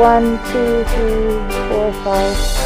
1, 2, 3, 4, 5.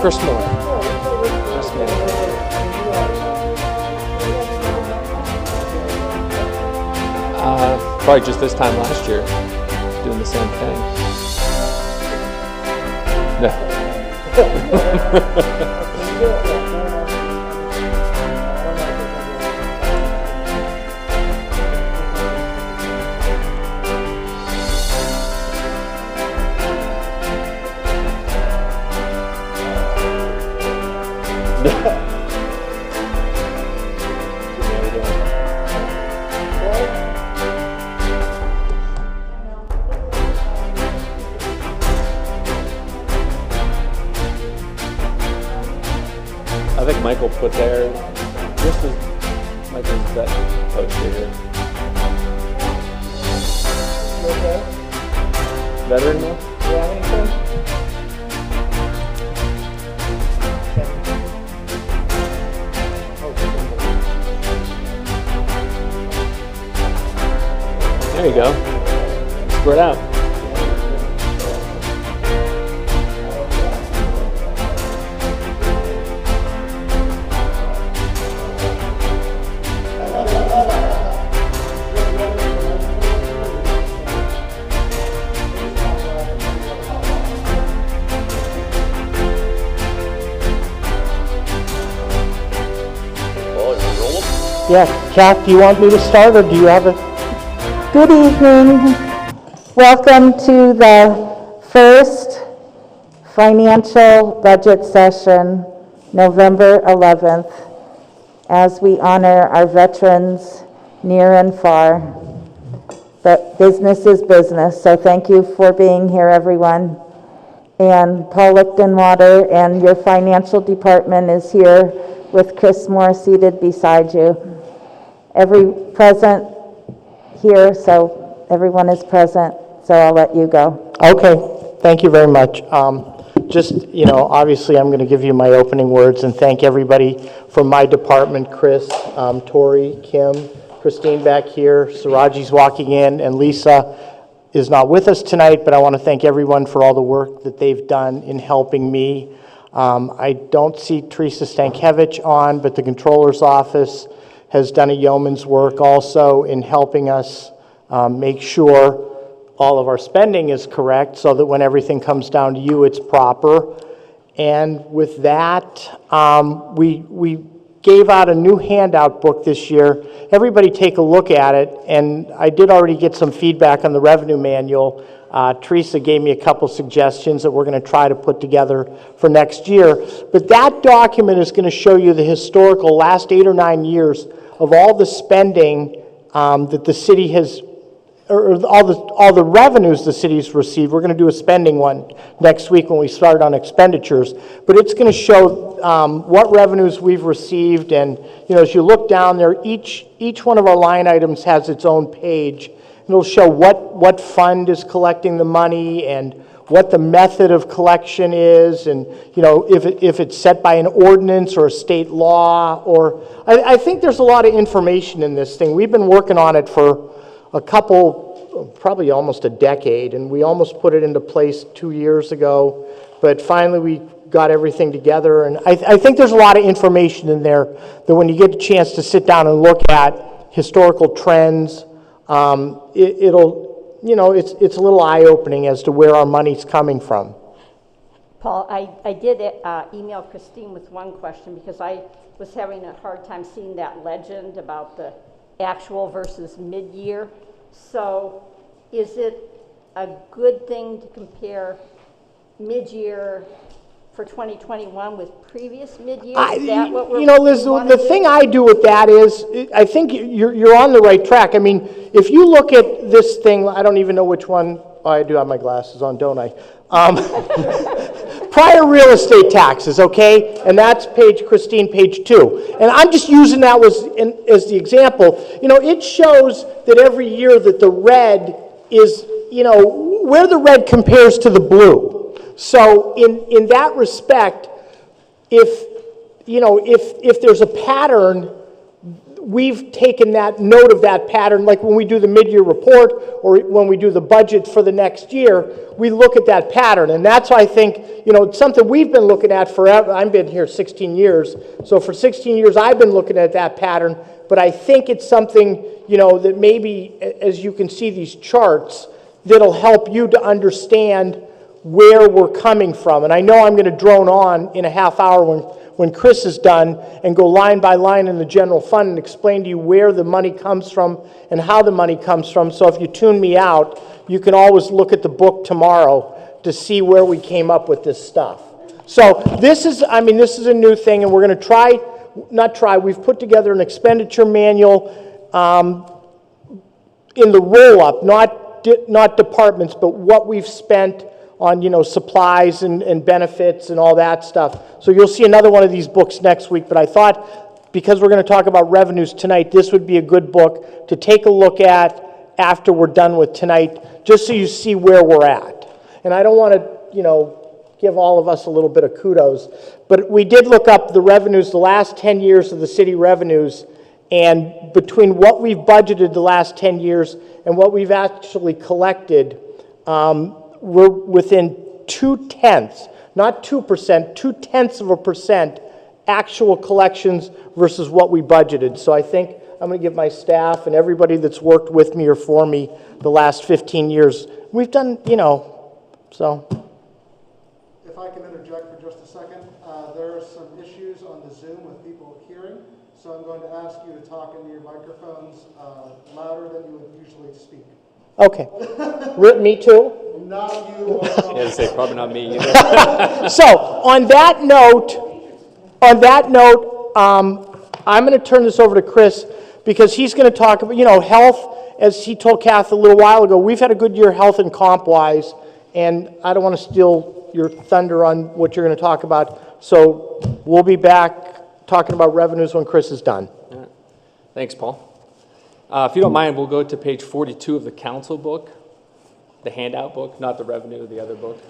Chris Moore. Probably just this time last year, doing the same thing. I think Michael put there, this is Michael's vet poster here. Okay. Veteran though? Yeah, anything? There you go. Spread out. Yeah, Kath, do you want me to start, or do you have a... Good evening. Welcome to the first financial budget session, November 11th, as we honor our veterans near and far. But business is business, so thank you for being here, everyone. And Paul Lichtenwater and your financial department is here with Chris Moore seated beside you. Every present here, so everyone is present, so I'll let you go. Okay, thank you very much. Just, obviously I'm going to give you my opening words and thank everybody from my department, Chris, Tori, Kim, Christine back here, Siraji's walking in, and Lisa is not with us tonight, but I want to thank everyone for all the work that they've done in helping me. I don't see Teresa Stankiewicz on, but the controller's office has done a yeoman's work also in helping us make sure all of our spending is correct so that when everything comes down to you, it's proper. And with that, we gave out a new handout book this year. Everybody take a look at it, and I did already get some feedback on the revenue manual. Teresa gave me a couple suggestions that we're going to try to put together for next year. But that document is going to show you the historical last 8 or 9 years of all the spending that the city has, or all the revenues the city's received. We're going to do a spending one next week when we start on expenditures, but it's going to show what revenues we've received, and as you look down there, each one of our line items has its own page. It'll show what fund is collecting the money and what the method of collection is, and if it's set by an ordinance or a state law, or I think there's a lot of information in this thing. We've been working on it for a couple, probably almost a decade, and we almost put it into place 2 years ago, but finally we got everything together, and I think there's a lot of information in there that when you get a chance to sit down and look at historical trends, it's a little eye-opening as to where our money's coming from. Paul, I did email Christine with one question because I was having a hard time seeing that legend about the actual versus mid-year. So is it a good thing to compare mid-year for 2021 with previous mid-year? Is that what we're Liz, the thing I do with that is, I think you're on the right track. I mean, if you look at this thing, I don't even know which one. Oh, I do have my glasses on, don't I? Prior real estate taxes, okay? And that's Christine, page 2. And I'm just using that as the example. It shows that every year that the red is, where the red compares to the blue. So in that respect, if there's a pattern, we've taken that note of that pattern, like when we do the mid-year report or when we do the budget for the next year, we look at that pattern. And that's why I think, it's something we've been looking at forever. I've been here 16 years. So for 16 years, I've been looking at that pattern. But I think it's something, that maybe, as you can see these charts, that'll help you to understand where we're coming from. And I know I'm going to drone on in a half hour when Chris is done and go line by line in the general fund and explain to you where the money comes from and how the money comes from. So if you tune me out, you can always look at the book tomorrow to see where we came up with this stuff. So this is a new thing, and we're going to we've put together an expenditure manual in the roll-up, not departments, but what we've spent on, supplies and benefits and all that stuff. So you'll see another one of these books next week, but I thought because we're going to talk about revenues tonight, this would be a good book to take a look at after we're done with tonight, just so you see where we're at. And I don't want to, give all of us a little bit of kudos, but we did look up the revenues, the last 10 years of the city revenues, and between what we've budgeted the last 10 years and what we've actually collected, we're within 0.2, not 2%, 0.2% actual collections versus what we budgeted. So I think I'm going to give my staff and everybody that's worked with me or for me the last 15 years, we've done, so. If I can interject for just a second, there are some issues on the Zoom with people hearing, so I'm going to ask you to talk into your microphones louder than you would usually speak. Okay. Me too? Not you. Yeah, say probably not me either. So on that note, I'm going to turn this over to Chris because he's going to talk about, health. As he told Kath a little while ago, we've had a good year health and comp-wise, and I don't want to steal your thunder on what you're going to talk about. So we'll be back talking about revenues when Chris is done. Yeah. Thanks, Paul. If you don't mind, we'll go to page 42 of the council book, the handout book, not the revenue, the other book.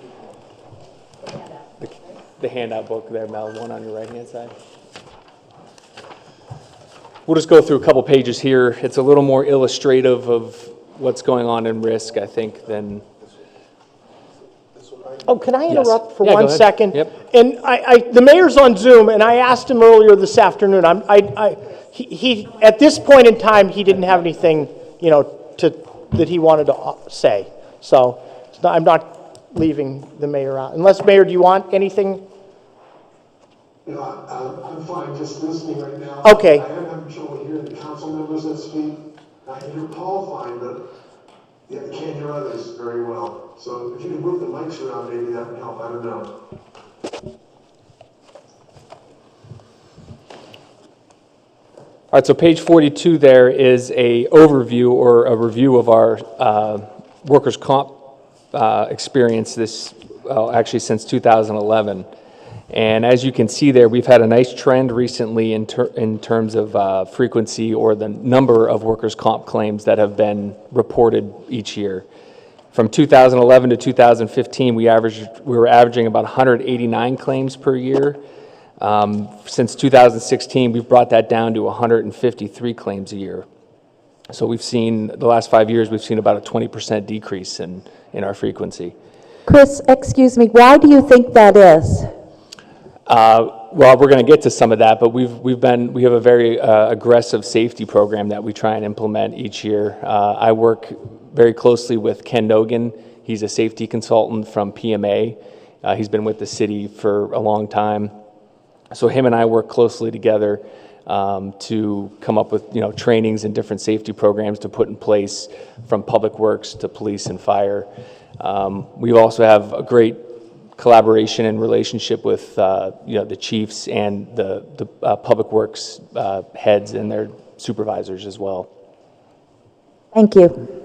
The handout book there, Mel, one on your right-hand side. We'll just go through a couple pages here. It's a little more illustrative of what's going on in risk, I think, than... Oh, can I interrupt for Yeah, go 1 ahead. second? Yep. And the mayor's on Zoom, and I asked him earlier this afternoon. He at this point in time, he didn't have anything, that he wanted to say. So I'm not leaving the mayor out. Unless, Mayor, do you want anything? No, I'm fine, just listening right now. Okay. I am having trouble hearing the council members that speak. I can hear Paul fine, but yeah, I can't hear others very well. So if you could move the mics around, maybe that would help. I don't know. All right, so page 42 there is a overview or a review of our workers' comp experience actually since 2011. And as you can see there, we've had a nice trend recently in terms of frequency or the number of workers' comp claims that have been reported each year. From 2011 to 2015, we were averaging about 189 claims per year. Since 2016, we've brought that down to 153 claims a year. So we've seen, the last 5 years, we've seen about a 20% decrease in our frequency. Chris, excuse me, why do you think that is? Well, we're going to get to some of that, but we have a very aggressive safety program that we try and implement each year. I work very closely with Ken Nogan. He's a safety consultant from PMA. He's been with the city for a long time. So him and I work closely together to come up with trainings and different safety programs to put in place from public works to police and fire. We also have a great collaboration and relationship with the chiefs and the public works heads and their supervisors as well. Thank you.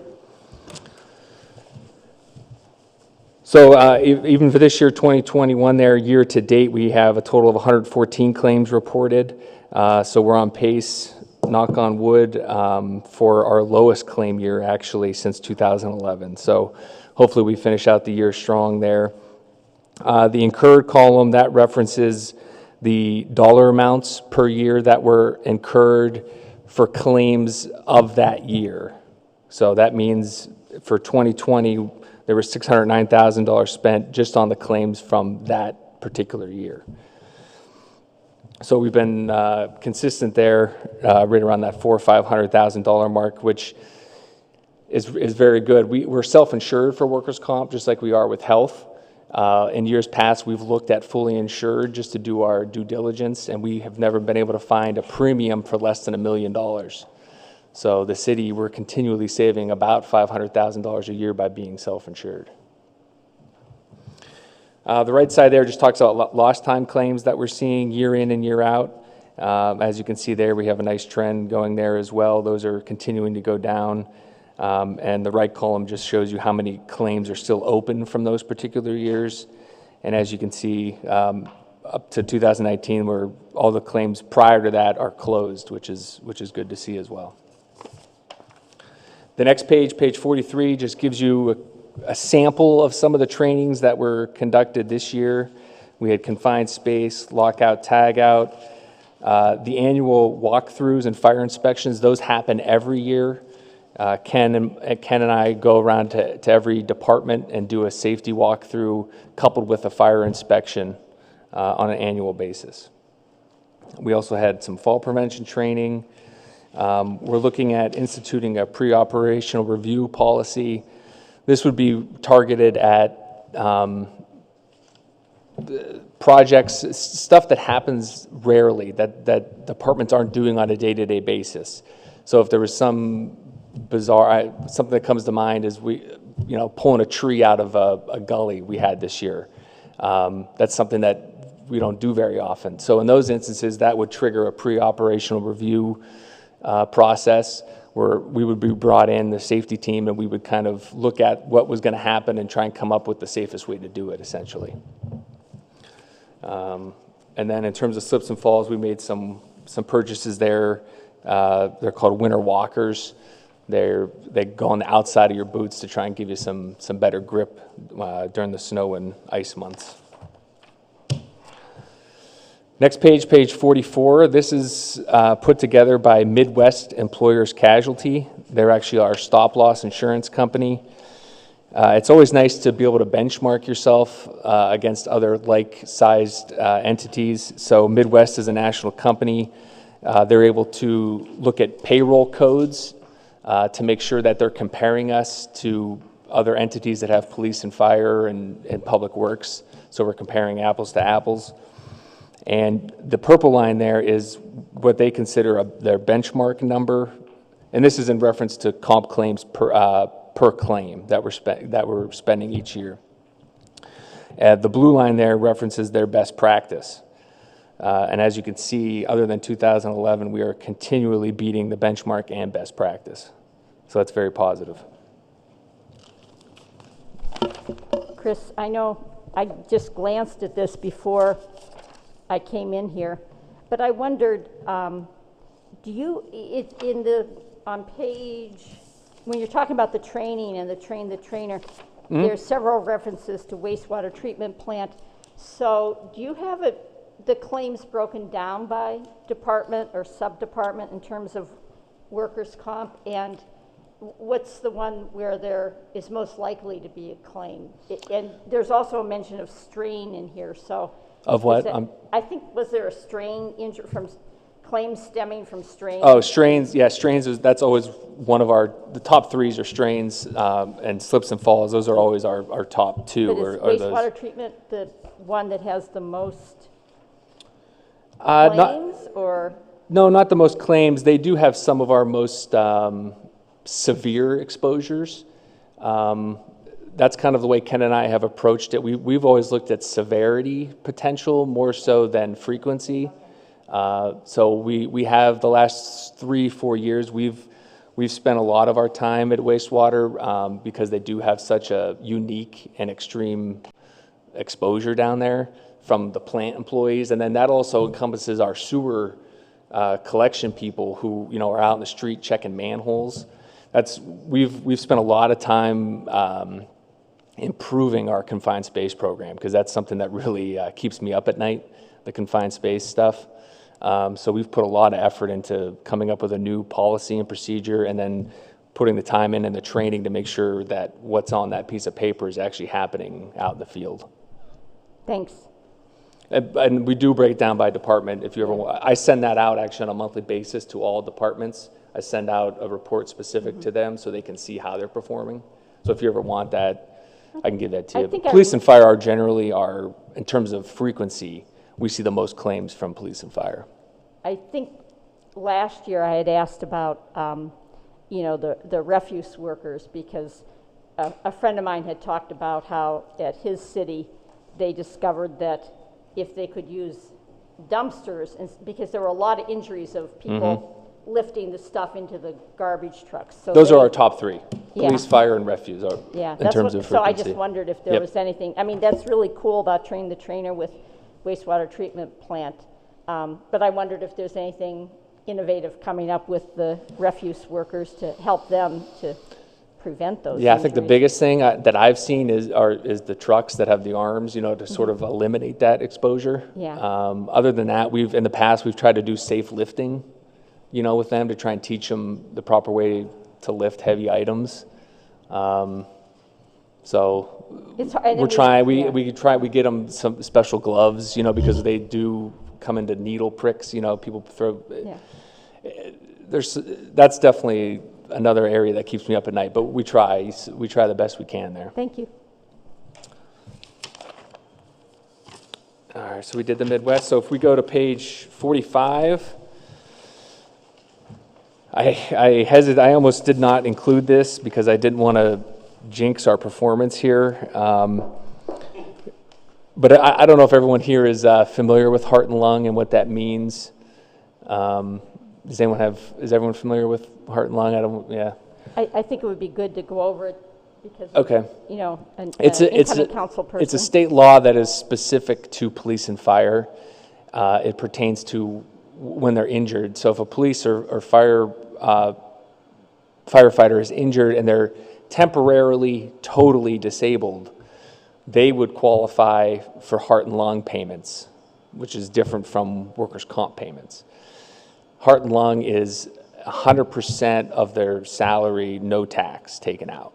So even for this year, 2021, there year to date, we have a total of 114 claims reported. So we're on pace, knock on wood, for our lowest claim year actually since 2011. So hopefully we finish out the year strong there. The incurred column, that references the dollar amounts per year that were incurred for claims of that year. So that means for 2020, there was $609,000 spent just on the claims from that particular year. So we've been consistent there, right around that $400,000 or $500,000 mark, which is very good. We're self-insured for workers' comp, just like we are with health. In years past, we've looked at fully insured just to do our due diligence, and we have never been able to find a premium for less than $1 million. So the city, we're continually saving about $500,000 a year by being self-insured. The right side there just talks about lost time claims that we're seeing year in and year out. As you can see there, we have a nice trend going there as well. Those are continuing to go down. And the right column just shows you how many claims are still open from those particular years. And as you can see, up to 2019, where all the claims prior to that are closed, which is good to see as well. The next page, page 43, just gives you a sample of some of the trainings that were conducted this year. We had confined space, lockout, tagout, the annual walkthroughs and fire inspections. Those happen every year. Ken and I go around to every department and do a safety walkthrough coupled with a fire inspection on an annual basis. We also had some fall prevention training. We're looking at instituting a pre-operational review policy. This would be targeted at projects, stuff that happens rarely, that departments aren't doing on a day-to-day basis. So if there was some bizarre, something that comes to mind is pulling a tree out of a gully we had this year. That's something that we don't do very often. So in those instances, that would trigger a pre-operational review process where we would be brought in, the safety team, and we would kind of look at what was going to happen and try and come up with the safest way to do it, essentially. And then in terms of slips and falls, we made some purchases there. They're called winter walkers. They go on the outside of your boots to try and give you some better grip during the snow and ice months. Next page, page 44. This is put together by Midwest Employers Casualty. They're actually our stop-loss insurance company. It's always nice to be able to benchmark yourself against other like-sized entities. So Midwest is a national company. They're able to look at payroll codes to make sure that they're comparing us to other entities that have police and fire and public works. So we're comparing apples to apples. And the purple line there is what they consider their benchmark number. And this is in reference to comp claims per claim that we're spending each year. The blue line there references their best practice. And as you can see, other than 2011, we are continually beating the benchmark and best practice. So that's very positive. Chris, I know I just glanced at this before I came in here, but I wondered, do you, on page, when you're talking about the training and the trainer, there's several references to wastewater treatment plant. So do you have the claims broken down by department or sub-department in terms of workers' comp? And what's the one where there is most likely to be a claim? And there's also a mention of strain in here, so. Of what? I think, was there a strain injury from claims stemming from strain? Oh, strains, yeah, strains, that's always one of the top threes are strains and slips and falls. Those are always our top two. But is wastewater treatment the one that has the most claims, or? No, not the most claims. They do have some of our most severe exposures. That's kind of the way Ken and I have approached it. We've always looked at severity potential more so than frequency. So we have the last 3-4 years, we've spent a lot of our time at wastewater because they do have such a unique and extreme exposure down there from the plant employees. And then that also encompasses our sewer collection people who, are out in the street checking manholes. We've spent a lot of time improving our confined space program because that's something that really keeps me up at night, the confined space stuff. So we've put a lot of effort into coming up with a new policy and procedure and then putting the time in and the training to make sure that what's on that piece of paper is actually happening out in the field. Thanks. And we do break it down by department. If you ever want, I send that out actually on a monthly basis to all departments. I send out a report specific to them so they can see how they're performing. So if you ever want that, I can give that to you. Police and fire are generally in terms of frequency, we see the most claims from police and fire. I think last year I had asked about, the refuse workers because a friend of mine had talked about how at his city they discovered that if they could use dumpsters, because there were a lot of injuries of people lifting the stuff into the garbage trucks. So those are our top three. Police, Yeah. fire, and refuse are in terms of frequency. So I just wondered if there was anything. I mean, that's really cool about training the trainer with wastewater treatment plant. But I wondered if there's anything innovative coming up with the refuse workers to help them to prevent those Yeah, injuries. I think the biggest thing that I've seen is the trucks that have the arms, to sort of eliminate that exposure. Yeah. Other than that, in the past we've tried to do safe lifting, with them to try and teach them the proper way to lift heavy items. So we're trying. We get them some special gloves, because they do come into needle pricks. People throw. Yeah. That's definitely another area that keeps me up at night. But we try the best we can there. Thank you. All right. So we did the Midwest. So if we go to page 45. I hesitate. I almost did not include this because I didn't want to jinx our performance here. But I don't know if everyone here is familiar with heart and lung and what that means. Is everyone familiar with heart and lung? Yeah. I think it would be good to go over it because okay. An It's incoming council person. It's a state law that is specific to police and fire. It pertains to when they're injured. So if a police or firefighter is injured and they're temporarily totally disabled, they would qualify for heart and lung payments, which is different from workers' comp payments. Heart and lung is 100% of their salary, no tax taken out.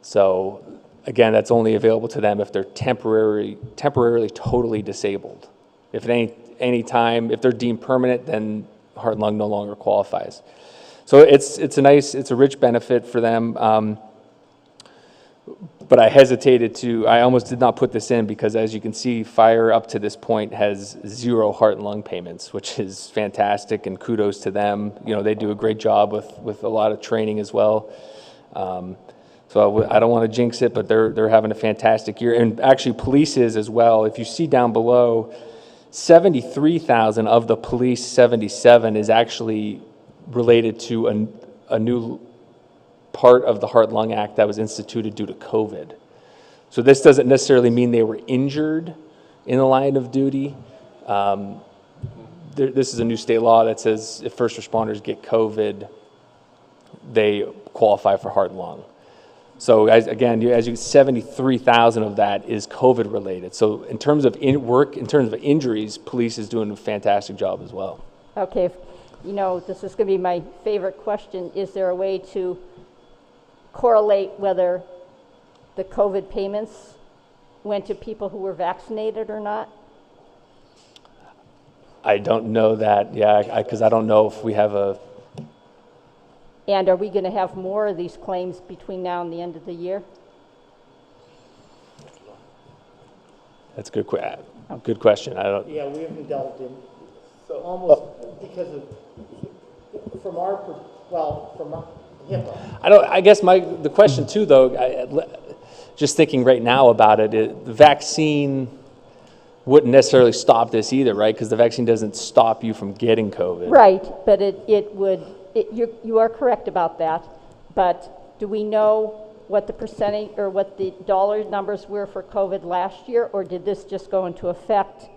So again, that's only available to them if they're temporarily totally disabled. If at any time, if they're deemed permanent, then heart and lung no longer qualifies. So it's a rich benefit for them. But I almost did not put this in because as you can see, fire up to this point has 0 heart and lung payments, which is fantastic and kudos to them. They do a great job with a lot of training as well. So I don't want to jinx it, but they're having a fantastic year. And actually police is as well. If you see down below, 73,000 of the police 77 is actually related to a new part of the Heart-Lung Act that was instituted due to COVID. So this doesn't necessarily mean they were injured in the line of duty. This is a new state law that says if first responders get COVID, they qualify for heart and lung. So as you 73,000 of that is COVID related. So in terms of in terms of injuries, police is doing a fantastic job as well. Okay, this is going to be my favorite question. Is there a way to correlate whether the COVID payments went to people who were vaccinated or not? I don't know that, because I don't know if we have a... And are we going to have more of these claims between now and the end of the year? That's a good question. I don't... Yeah, we haven't delved in, so almost because of, from HIPAA. I guess the question too, though, just thinking right now about it, the vaccine wouldn't necessarily stop this either, right? Because the vaccine doesn't stop you from getting COVID. Right, but it would, you are correct about that, but do we know what the percentage or what the dollar numbers were for COVID last year, or did this just go into effect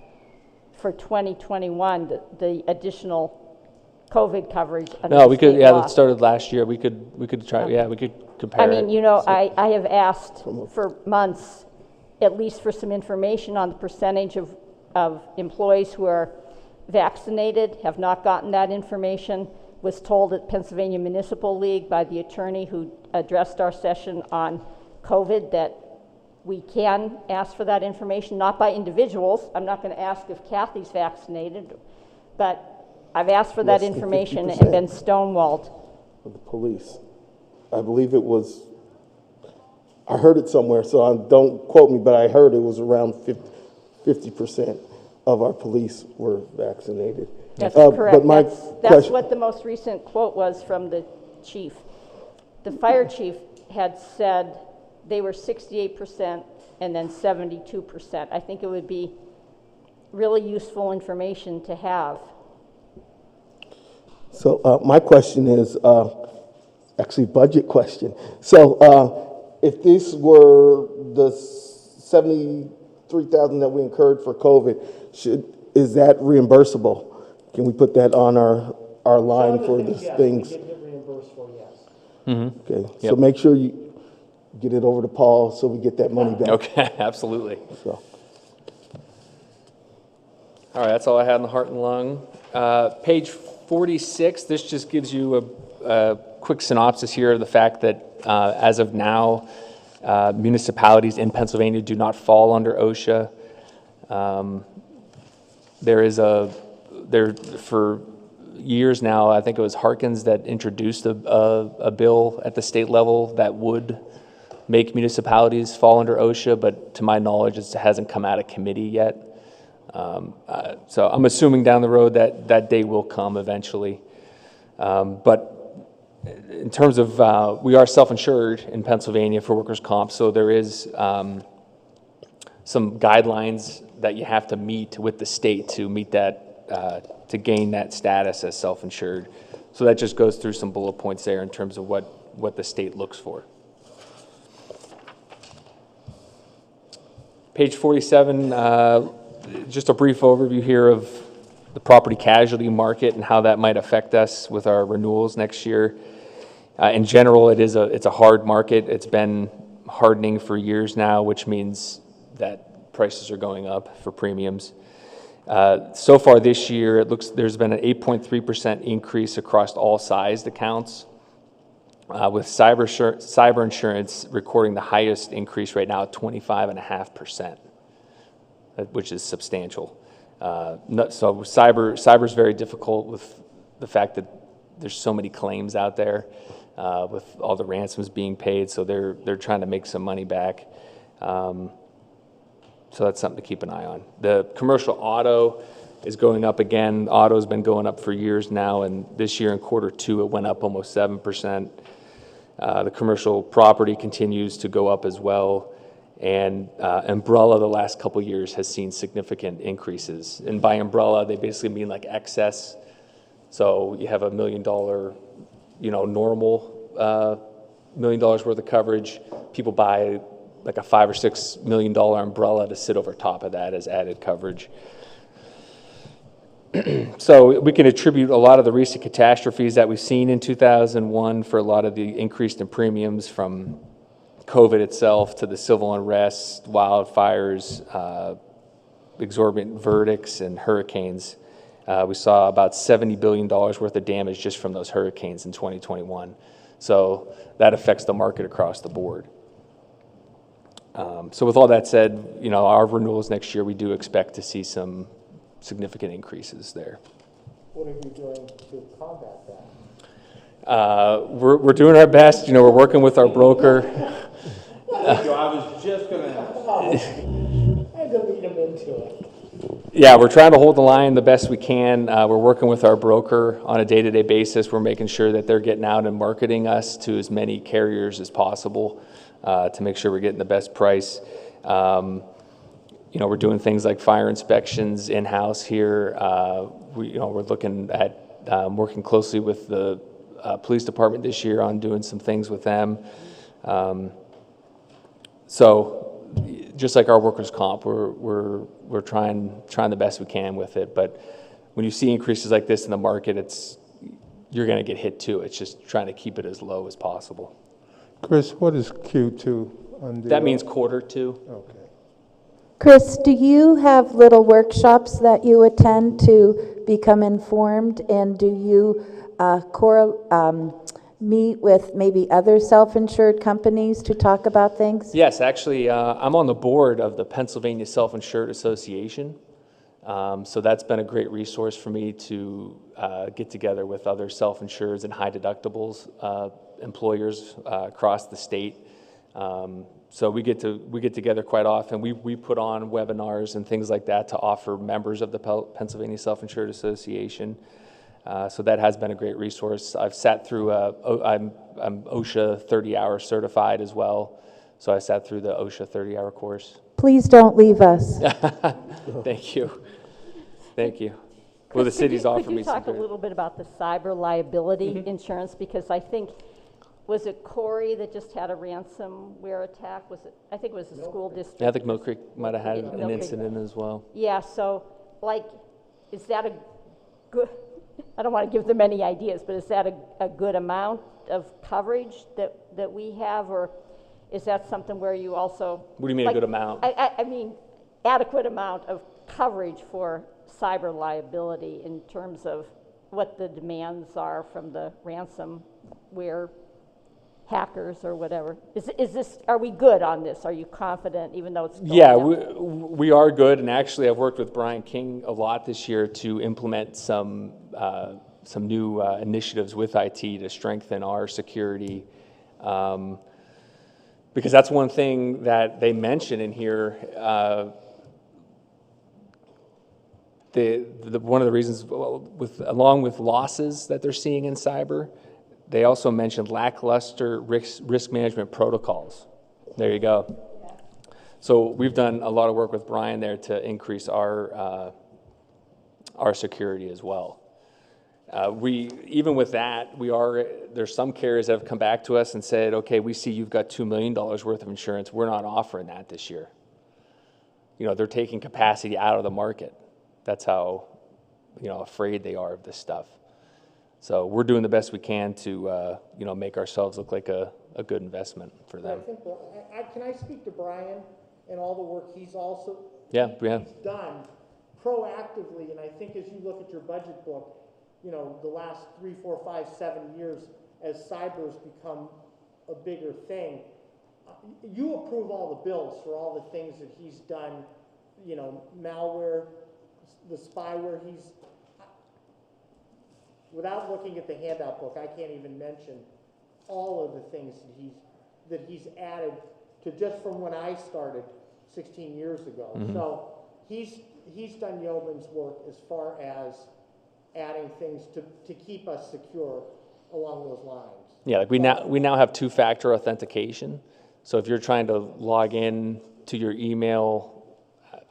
for 2021, the additional COVID coverage? No, we could, that started last year. We could try, we could compare it. I mean, I have asked for months, at least for some information on the percentage of employees who are vaccinated, have not gotten that information. Was told at Pennsylvania Municipal League by the attorney who addressed our session on COVID that we can ask for that information, not by individuals. I'm not going to ask if Kathy's vaccinated, but I've asked for that information and been stonewalled. Of the police. I believe it was, I heard it somewhere, so don't quote me, but I heard it was around 50% of our police were vaccinated. That's correct. But that's what the most recent quote was from the chief. The fire chief had said they were 68% and then 72%. I think it would be really useful information to have. So my question is actually budget question. So if this were the 73,000 that we incurred for COVID, is that reimbursable? Can we put that on our line for these things? We get reimbursed for, yes. Mm-hmm. Okay, so make sure you get it over to Paul so we get that money back. Okay, absolutely. So. All right, that's all I had on the heart and lung. Page 46, this just gives you a quick synopsis here of the fact that as of now, municipalities in Pennsylvania do not fall under OSHA. For years now, I think it was Harkins that introduced a bill at the state level that would make municipalities fall under OSHA, but to my knowledge, it hasn't come out of committee yet. So I'm assuming down the road that day will come eventually. But in terms of, we are self-insured in Pennsylvania for workers' comp, so there is some guidelines that you have to meet with the state to meet that, to gain that status as self-insured. So that just goes through some bullet points there in terms of what the state looks for. Page 47, just a brief overview here of the property casualty market and how that might affect us with our renewals next year. In general, it's a hard market. It's been hardening for years now, which means that prices are going up for premiums. So far this year, it looks there's been an 8.3% increase across all sized accounts, with cyber insurance recording the highest increase right now at 25.5%, which is substantial. So cyber is very difficult with the fact that there's so many claims out there with all the ransoms being paid, so they're trying to make some money back. So that's something to keep an eye on. The commercial auto is going up again. Auto's been going up for years now, and this year in Q2 it went up almost 7%. The commercial property continues to go up as well, And umbrella the last couple years has seen significant increases. And by umbrella, they basically mean like excess. So you have $1 million, normal $1 million worth of coverage. People buy like a $5 or $6 million umbrella to sit over top of that as added coverage. So we can attribute a lot of the recent catastrophes that we've seen in 2001 for a lot of the increase in premiums from COVID itself to the civil unrest, wildfires, exorbitant verdicts, and hurricanes. We saw about $70 billion worth of damage just from those hurricanes in 2021. So that affects the market across the board. So with all that said, our renewals next year, we do expect to see some significant increases there. What are you doing to combat that? We're doing our best. We're working with our broker. I was just going to I had to lead him into it. Yeah, we're trying to hold the line the best we can. We're working with our broker on a day-to-day basis. We're making sure that they're getting out and marketing us to as many carriers as possible to make sure we're getting the best price. We're doing things like fire inspections in-house here. We're looking at working closely with the police department this year on doing some things with them. So just like our workers' comp, we're trying the best we can with it. But when you see increases like this in the market, you're going to get hit too. It's just trying to keep it as low as possible. Chris, what is Q2 on the... That means quarter 2. Okay. Chris, do you have little workshops that you attend to become informed? And do you meet with maybe other self-insured companies to talk about things? Yes, actually, I'm on the board of the Pennsylvania Self-Insured Association. So that's been a great resource for me to get together with other self-insureds and high deductibles employers across the state. So we get together quite often. We put on webinars and things like that to offer members of the Pennsylvania Self-Insured Association. So that has been a great resource. I've sat through, I'm OSHA 30-hour certified as well. So I sat through the OSHA 30-hour course. Please don't leave us. Thank you. Thank you. Well, the city's offered me some. Could you talk a little bit about the cyber liability insurance? Because I think, was it Corey that just had a ransomware attack? I think it was a school district. Yeah, I think Mill Creek might have had Mill an Creek. incident as well. Yeah, so is that a good, I don't want to give them any ideas, but is that a good amount of coverage that we have, or is that something where you also... What do you mean a good amount? I mean adequate amount of coverage for cyber liability in terms of what the demands are from the ransomware hackers or whatever. Are we good on this? Are you confident, even though it's going Yeah, up? we are good, and actually I've worked with Brian King a lot this year to implement some new initiatives with IT to strengthen our security, because that's one thing that they mention in here. One of the reasons, along with losses that they're seeing in cyber, they also mentioned lackluster risk management protocols. There you go. So we've done a lot of work with Brian there to increase our security as well. Even with that, there's some carriers that have come back to us and said, okay, we see you've got $2 million worth of insurance. We're not offering that this year. They're taking capacity out of the market. That's how, afraid they are of this stuff. So we're doing the best we can to, make ourselves look like a good investment for them. Can I speak to Brian and all the work he's also Yeah. he's done proactively? And I think as you look at your budget book, the last 3, 4, 5, 7 years, as cyber's become a bigger thing, you approve all the bills for all the things that he's done, malware, the spyware. Without looking at the handout book, I can't even mention all of the things that he's added to just from when I started 16 years ago. Mm-hmm. So he's done yeoman's work as far as adding things to keep us secure along those lines. Yeah, like we now have 2-factor authentication. So if you're trying to log in to your email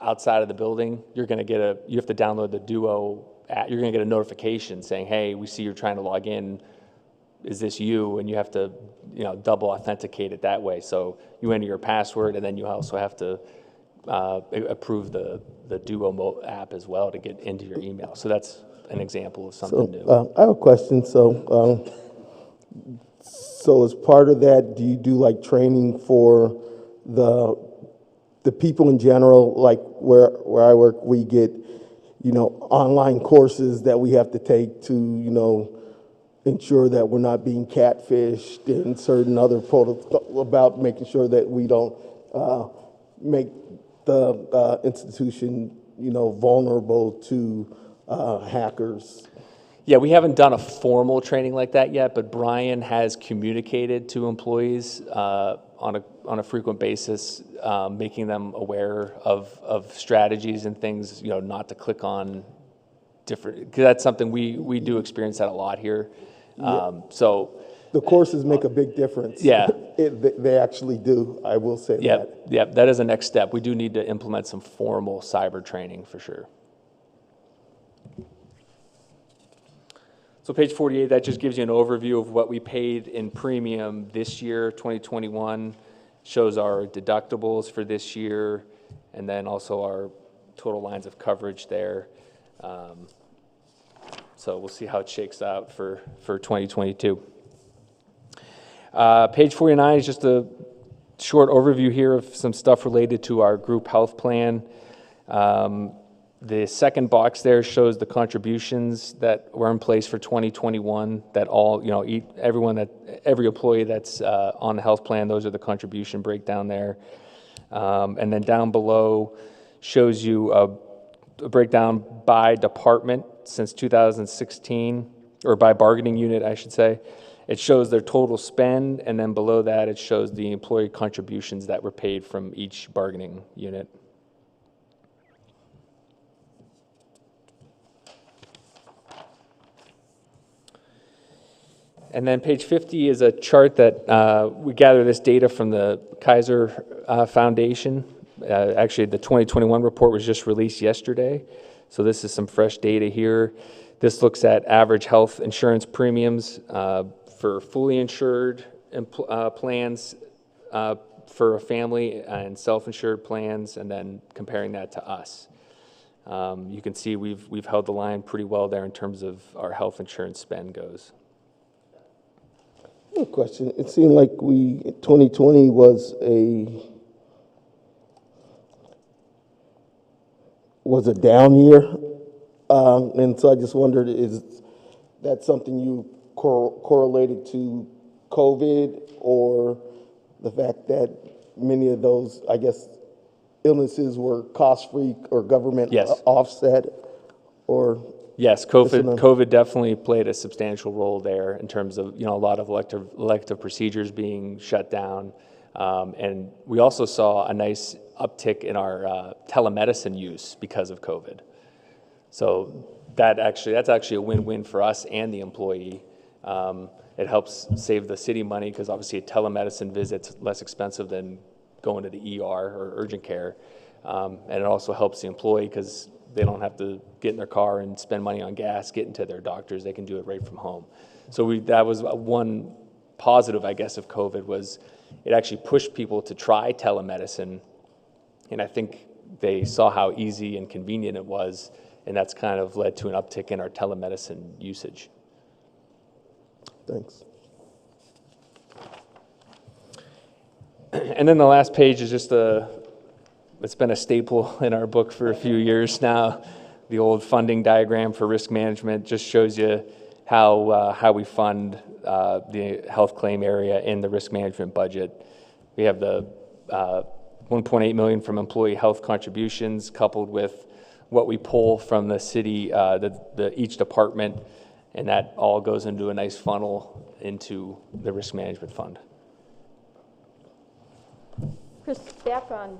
outside of the building, you have to download the Duo app. You're going to get a notification saying, hey, we see you're trying to log in. Is this you? And you have to, double authenticate it that way. So you enter your password, and then you also have to approve the Duo app as well to get into your email. So that's an example of something new. I have a question. So as part of that, do you do like training for the people in general? Like where I work, we get, online courses that we have to take to, ensure that we're not being catfished and certain other protocols about making sure that we don't make the institution, vulnerable to hackers. Yeah, we haven't done a formal training like that yet, but Brian has communicated to employees on a frequent basis, making them aware of strategies and things, not to click on different, because that's something we do experience that a lot here. So the courses make a big difference. Yeah. They actually do, I will say that. Yeah, that is a next step. We do need to implement some formal cyber training for sure. So page 48, that just gives you an overview of what we paid in premium this year, 2021, shows our deductibles for this year, and then also our total lines of coverage there. So we'll see how it shakes out for 2022. Page 49 is just a short overview here of some stuff related to our group health plan. The second box there shows the contributions that were in place for 2021, that all, every employee that's on the health plan, those are the contribution breakdown there. And then down below shows you a breakdown by department since 2016, or by bargaining unit, I should say. It shows their total spend, and then below that it shows the employee contributions that were paid from each bargaining unit. And then page 50 is a chart that we gather this data from the Kaiser Foundation. Actually, the 2021 report was just released yesterday, so this is some fresh data here. This looks at average health insurance premiums for fully insured plans for a family and self-insured plans, and then comparing that to us. You can see we've held the line pretty well there in terms of our health insurance spend goes. A question. It seemed like 2020 was a down year, and so I just wondered, is that something you correlated to COVID, or the fact that many of those, I guess, illnesses were cost-free or government offset, or? Yes, COVID definitely played a substantial role there in terms of, a lot of elective procedures being shut down. And we also saw a nice uptick in our telemedicine use because of COVID. So that's actually a win-win for us and the employee. It helps save the city money because obviously a telemedicine visit's less expensive than going to the ER or urgent care. And it also helps the employee because they don't have to get in their car and spend money on gas getting to their doctors. They can do it right from home. So that was one positive, I guess, of COVID, was it actually pushed people to try telemedicine. And I think they saw how easy and convenient it was, and that's kind of led to an uptick in our telemedicine usage. Thanks. And then the last page is just it's been a staple in our book for a few years now. The old funding diagram for risk management just shows you how we fund the health claim area in the risk management budget. We have the $1.8 million from employee health contributions coupled with what we pull from the city, each department, and that all goes into a nice funnel into the risk management fund. Chris, back on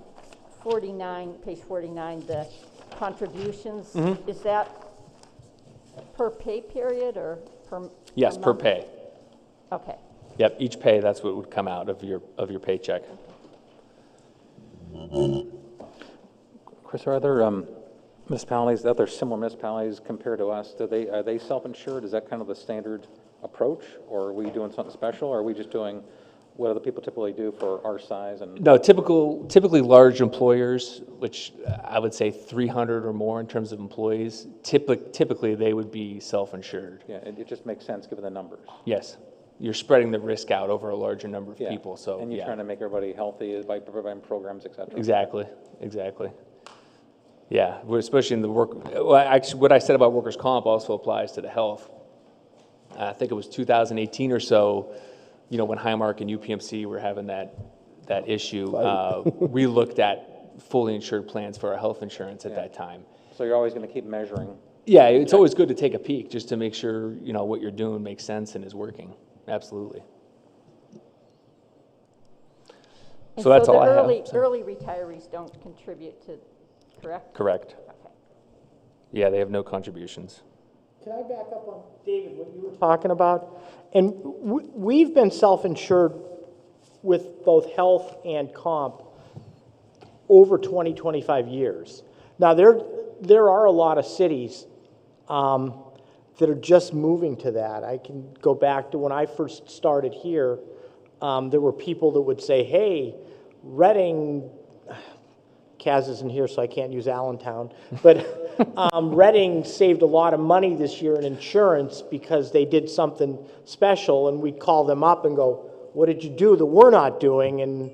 page 49, the contributions, is that per pay period or per? Yes, per month? pay. Okay. Yep, each pay, that's what would come out of your paycheck. Chris, are there municipalities, other similar municipalities compared to us, are they self-insured? Is that kind of the standard approach? Or are we doing something special? Or are we just doing what other people typically do for our size? And No, typically large employers, which I would say 300 or more in terms of employees, typically they would be self-insured. yeah, it just makes sense given the numbers. Yes. You're spreading the risk out over a larger number of Yeah. people, so And you're yeah. trying to make everybody healthy by providing programs, et cetera. Exactly. Yeah, especially in the well, actually, what I said about workers' comp also applies to the health. I think it was 2018 or so, when Highmark and UPMC were having that issue, we looked at fully insured plans for our health insurance at that time. So you're always going to keep measuring. Yeah, it's always good to take a peek just to make sure, what you're doing makes sense and is working. Absolutely. And So that's all I have. Early retirees don't contribute to, correct? Correct. Okay. Yeah, they have no contributions. Can I back up on, David, what you were talking about? And we've been self-insured with both health and comp over 20, 25 years. Now, there are a lot of cities that are just moving to that. I can go back to when I first started here, there were people that would say, hey, Reading, Kaz isn't here, so I can't use Allentown, but Reading saved a lot of money this year in insurance because they did something special, and we'd call them up and go, what did you do that we're not doing? And,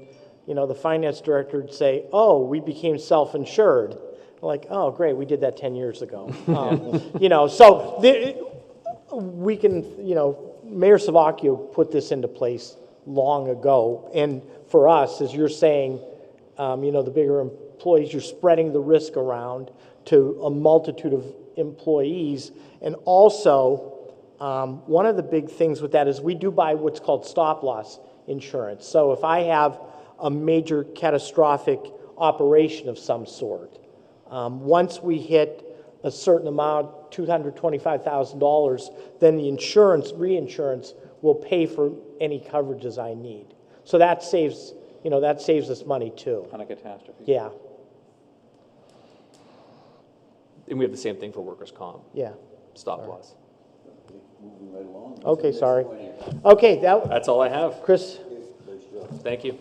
the finance director would say, oh, we became self-insured. Like, oh, great, we did that 10 years ago. So we can, Mayor Savacchio put this into place long ago. And for us, as you're saying, the bigger employees, you're spreading the risk around to a multitude of employees. And also, one of the big things with that is we do buy what's called stop-loss insurance. So if I have a major catastrophic operation of some sort, once we hit a certain amount, $225,000, then the reinsurance will pay for any coverages I need. So that saves us money too. On a catastrophe. Yeah, And we have the same thing for workers' comp, yeah. stop loss. Okay, sorry. Okay, That's all I have. Chris, Thank you.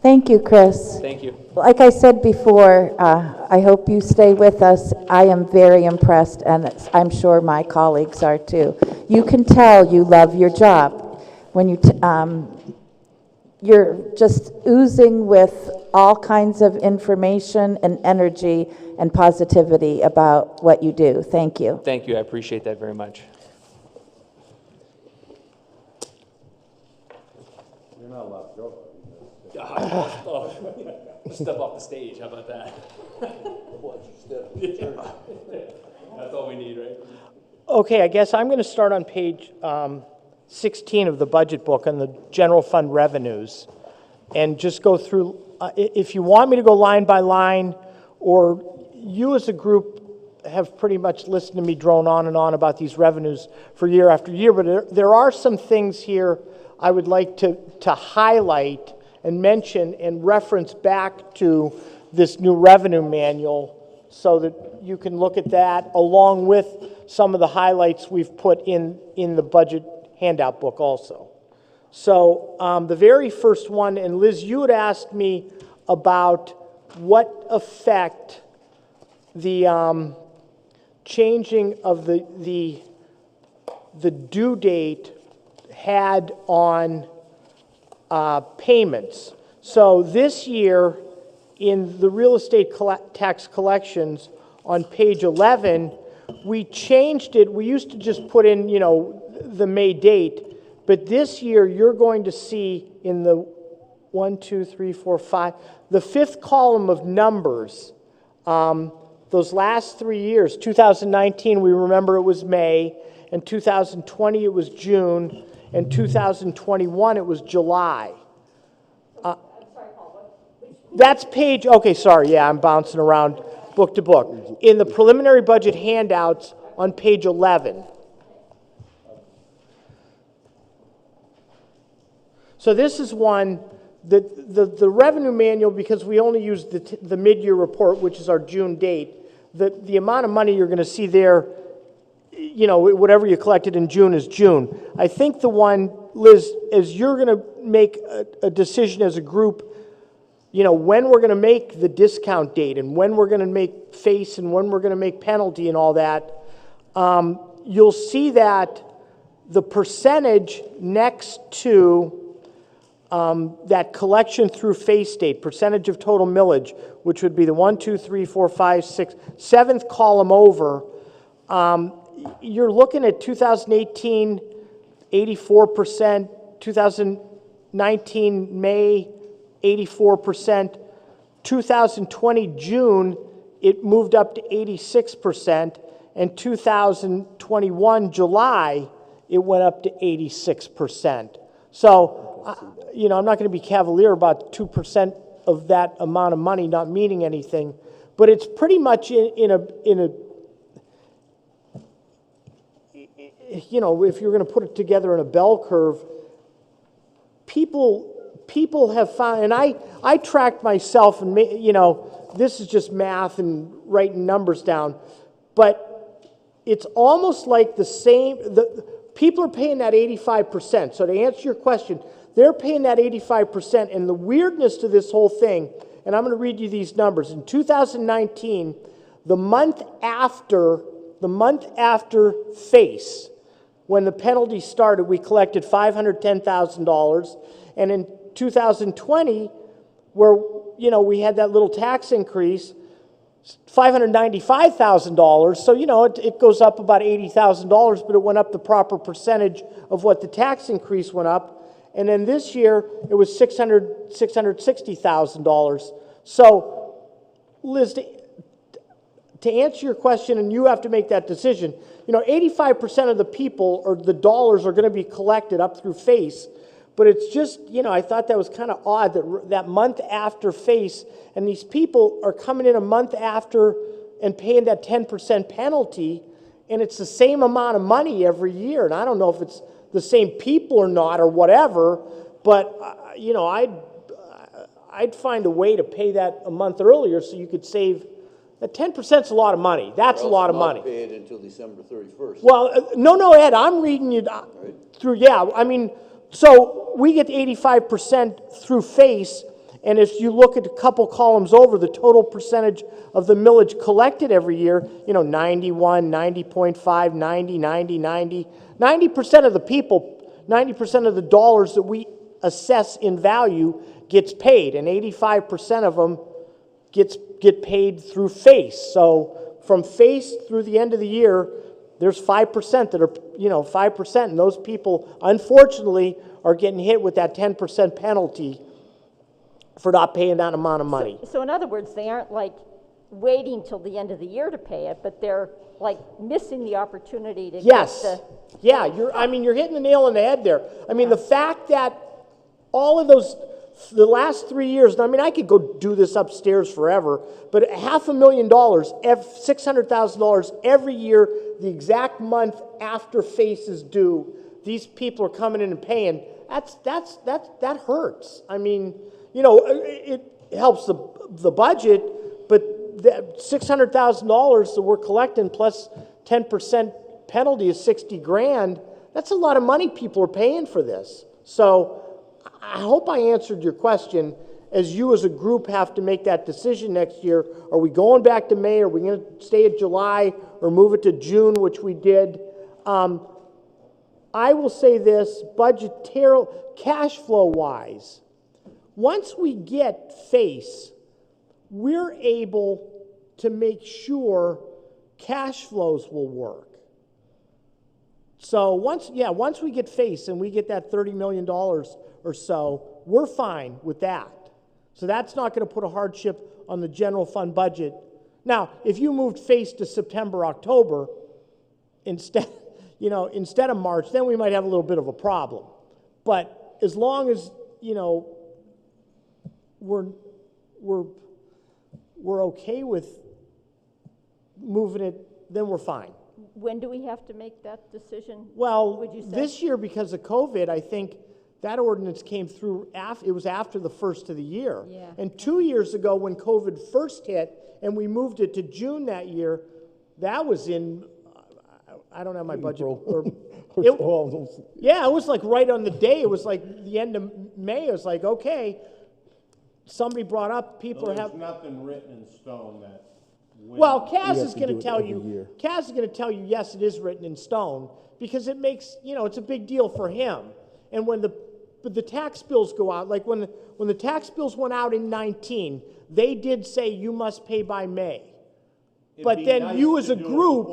Thank you, Chris. Thank you. Like I said before, I hope you stay with us. I am very impressed, and I'm sure my colleagues are too. You can tell you love your job when you're just oozing with all kinds of information and energy and positivity about what you do. Thank you. Thank you. I appreciate that very much. You're not allowed to go. Step off the stage. How about that? That's all we need, right? okay, I guess I'm going to start on page 16 of the budget book on the general fund revenues and just go through, if you want me to go line by line, or you as a group have pretty much listened to me drone on and on about these revenues for year after year, but there are some things here I would like to highlight and mention and reference back to this new revenue manual so that you can look at that along with some of the highlights we've put in the budget handout book also. So the very first one, and Liz, you had asked me about what effect the changing of the due date had on payments. So this year, in the real estate tax collections on page 11, we changed it. We used to just put in, the May date, but this year you're going to see in the 1, 2, 3, 4, 5, the fifth column of numbers, those last 3 years, 2019, we remember it was May, and 2020 it was June, and 2021 it was July. That's page, okay, sorry, yeah, I'm bouncing around book to book. In the preliminary budget handouts on page 11. So this is one The revenue manual, because we only use the mid-year report, which is our June date, the amount of money you're going to see there, you know, whatever you collected in June is June. I think the one, Liz, is you're going to make a decision as a group, you know, when we're going to make the discount date and when we're going to make face and when we're going to make penalty and all that. You'll see that the percentage next to that collection through face date, percentage of total millage, which would be the 1, 2, 3, 4, 5, 6, 7th column over, you're looking at 2018, 84%, 2019 May, 84%, 2020 June, it moved up to 86%, and 2021 July, it went up to 86%. So, you know, I'm not going to be cavalier about 2% of that amount of money not meaning anything, but it's pretty much in a you know, if you're going to put it together in a bell curve, people have found, and I tracked myself, and you know, this is just math and writing numbers down, but it's almost like the same. People are paying that 85%. So to answer your question, they're paying that 85%, and the weirdness to this whole thing, and I'm going to read you these numbers. In 2019, the month after face, when the penalty started, we collected $510,000, and in 2020, where, you know, we had that little tax increase, $595,000, so, you know, it goes up about $80,000, but it went up the proper percentage of what the tax increase went up. And then this year, it was $660,000. So, Liz, to answer your question, and you have to make that decision, you know, 85% of the people, or the dollars, are going to be collected up through face. But it's just, you know, I thought that was kind of odd that month after face, and these people are coming in a month after and paying that 10% penalty, and it's the same amount of money every year. And I don't know if it's the same people or not or whatever, but, you know, I'd find a way to pay that a month earlier so you could save. 10% is a lot of money. That's a lot of money. Not pay it until December 31st. Well, no, Ed, I'm reading you through, yeah, I mean, so we get 85% through face, and if you look at a couple columns over, the total percentage of the millage collected every year, you know, 91, 90.5, 90, 90, 90. 90% of the people, 90% of the dollars that we assess in value gets paid, and 85% of them get paid through face. So from face through the end of the year, there's 5% that are, you know, 5%, and those people, unfortunately, are getting hit with that 10% penalty for not paying that amount of money. So in other words, they aren't like waiting till the end of the year to pay it, but they're like missing the opportunity to yes. get the... Yeah, you're hitting the nail on the head there. I mean, the fact that all of those, the last 3 years, and I mean, I could go do this upstairs forever, but $500,000, $600,000 every year, the exact month after face is due, these people are coming in and paying. That hurts. I mean, you know, it helps the budget, but that $600,000 that we're collecting plus 10% penalty is $60,000. That's a lot of money people are paying for this. So I hope I answered your question. As you as a group have to make that decision next year, are we going back to May? Are we going to stay at July or move it to June, which we did? I will say this, budgetary, cash flow wise, once we get face, we're able to make sure cash flows will work. So once we get face and we get that $30 million or so, we're fine with that. So that's not going to put a hardship on the general fund budget. Now, if you moved face to September, October, instead of March, then we might have a little bit of a problem. But as long as, you know, we're okay with moving it, then we're fine. When do we have to make that decision? Well, would you say? this year, because of COVID, I think that ordinance came through it was after the first of the year. Yeah. And 2 years ago, when COVID first hit, and we moved it to June that year, that was in, I don't have my budget. Yeah, it was like right on the day. It was like the end of May. It was like, okay, somebody brought up, people are having. There's nothing written in stone that. Well, Kaz We is have to going do to it tell every you, year. Kaz is going to tell you, yes, it is written in stone, because it makes, it's a big deal for him. And when the tax bills go out, like when the tax bills went out in 19, they did say you must pay by May. But then you as a group,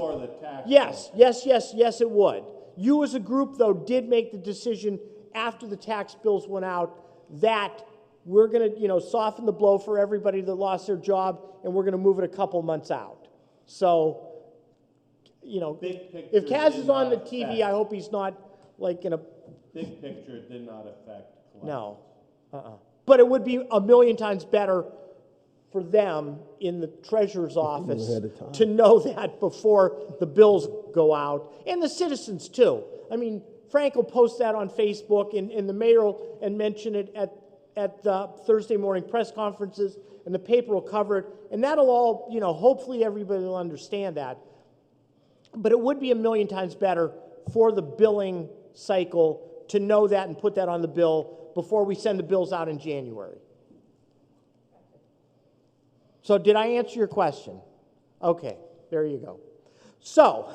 yes, it would. You as a group, though, did make the decision after the tax bills went out that we're going to, soften the blow for everybody that lost their job, and we're going to move it a couple months out. So, if Kaz is on the TV, I hope he's not like in a... Big picture, it did not affect collections. No. But it would be a million times better for them in the treasurer's office to know that before the bills go out, and the citizens too. I mean, Frank will post that on Facebook, and the mayor will and mention it at the Thursday morning press conferences, and the paper will cover it, and that'll all, hopefully everybody will understand that. But it would be a million times better for the billing cycle to know that and put that on the bill before we send the bills out in January. So did I answer your question? Okay, there you go. So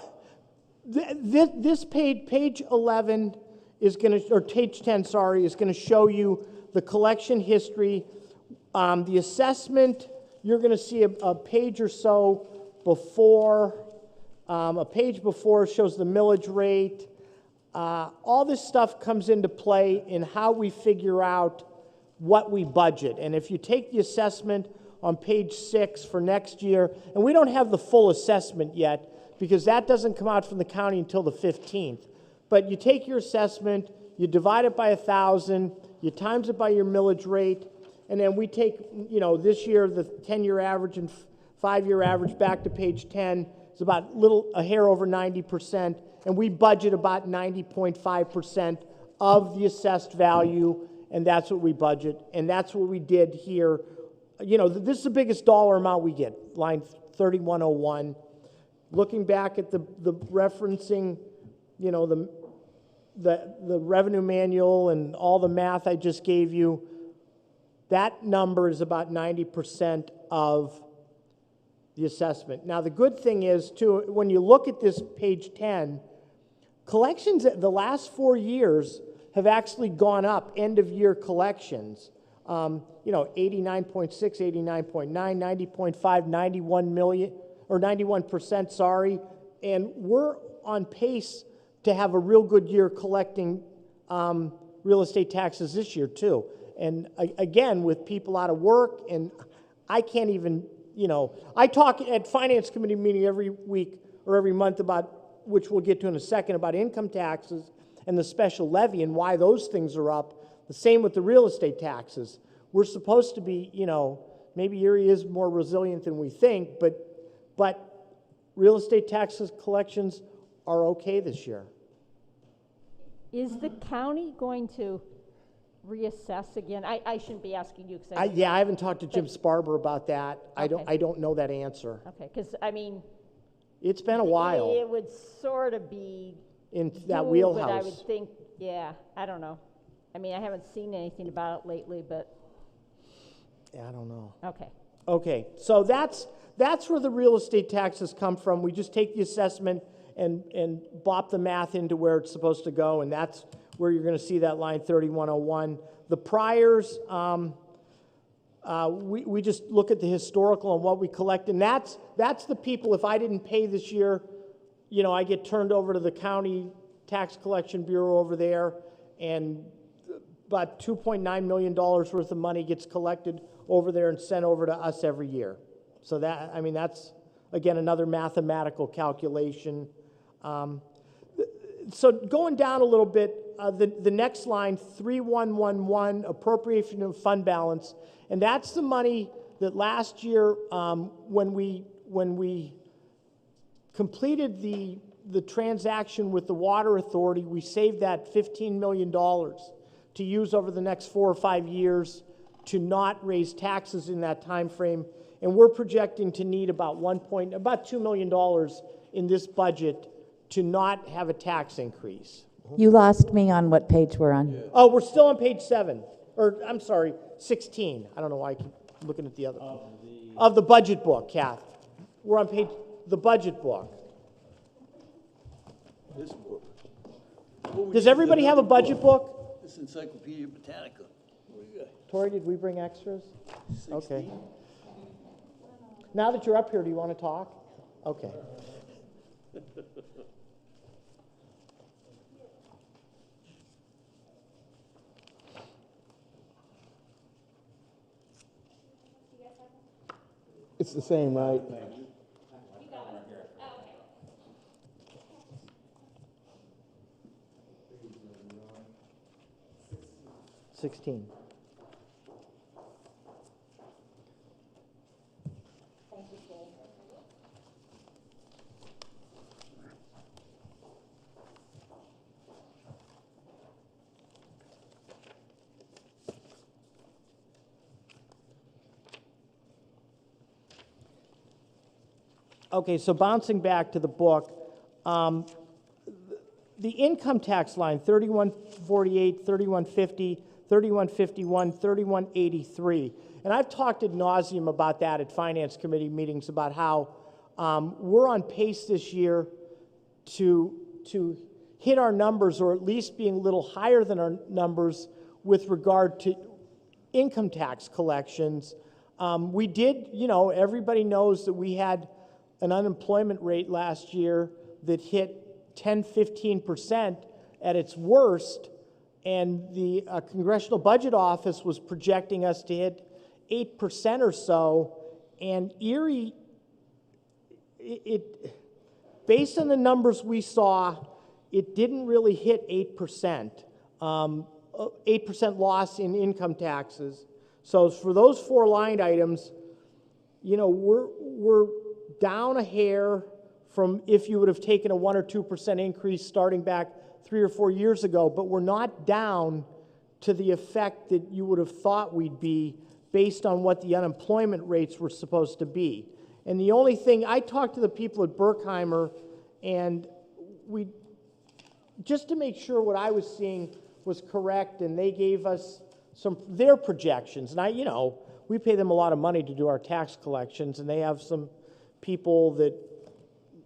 this page 11 is going to, or page 10, sorry, is going to show you the collection history. The assessment, you're going to see a page or so before, a page before shows the millage rate. All this stuff comes into play in how we figure out what we budget. And if you take the assessment on page 6 for next year, and we don't have the full assessment yet because that doesn't come out from the county until the 15th. But you take your assessment, you divide it by 1,000, you times it by your millage rate, and then we take, this year the 10-year average and 5-year average back to page 10 is about a hair over 90%, and we budget about 90.5% of the assessed value, and that's what we budget, and that's what we did here. This is the biggest dollar amount we get, line 3101. Looking back at the referencing, the revenue manual and all the math I just gave you, that number is about 90% of the assessment. Now, the good thing is, too, when you look at this page 10, collections the last 4 years have actually gone up, end-of-year collections. 89.6, 89.9, 90.5, 91 million, or 91%, sorry. And we're on pace to have a real good year collecting real estate taxes this year, too. And again, with people out of work, and I can't even, I talk at Finance Committee meeting every week or every month about, which we'll get to in a second, about income taxes and the special levy and why those things are up. The same with the real estate taxes. We're supposed to be, maybe Erie is more resilient than we think, but real estate taxes collections are okay this year. Is the county going to reassess again? I shouldn't be asking you because I haven't talked to Jim Sparber about that. Okay. I don't know that answer. Okay, because it's been a while it would sort of be in due, that wheelhouse. But I would think, I don't know. I haven't seen anything about it lately, but I don't know. Okay, so that's where the real estate taxes come from. We just take the assessment and bop the math into where it's supposed to go, and that's where you're going to see that line 3101. The priors, we just look at the historical and what we collect, and that's the people, if I didn't pay this year, I get turned over to the county tax collection bureau over there, and about $2.9 million worth of money gets collected over there and sent over to us every year. So that's, again, another mathematical calculation. So going down a little bit, the next line, 3111, appropriation of fund balance, and that's the money that last year, when we completed the transaction with the water authority, we saved that $15 million. to use over the next 4 or 5 years to not raise taxes in that time frame. And we're projecting to need about $2 million in this budget to not have a tax increase. You lost me on what page we're on. Oh, we're still on page 7, or I'm sorry, 16. I don't know why I keep looking at the other. Of the budget book, Kath. We're on the budget book. This book. Does everybody have a budget book? This Encyclopedia Britannica. What do you got? Tori, did we bring extras? Okay. Now that you're up here, do you want to talk? Okay. It's the same, right? 16. Okay, so bouncing back to the book, the income tax line, 3148, 3150, 3151, 3183. And I've talked ad nauseum about that at Finance Committee meetings about how we're on pace this year to hit our numbers, or at least being a little higher than our numbers with regard to income tax collections. We did, everybody knows that we had an unemployment rate last year that hit 10-15% at its worst, and the Congressional Budget Office was projecting us to hit 8% or so, and Erie, based on the numbers we saw, it didn't really hit 8%, 8% loss in income taxes. So for those 4 line items, we're down a hair from if you would have taken a 1 or 2% increase starting back 3 or 4 years ago, but we're not down to the effect that you would have thought we'd be based on what the unemployment rates were supposed to be. And the only thing, I talked to the people at Berkheimer, and just to make sure what I was seeing was correct, and they gave us their projections. And we pay them a lot of money to do our tax collections, and they have some people that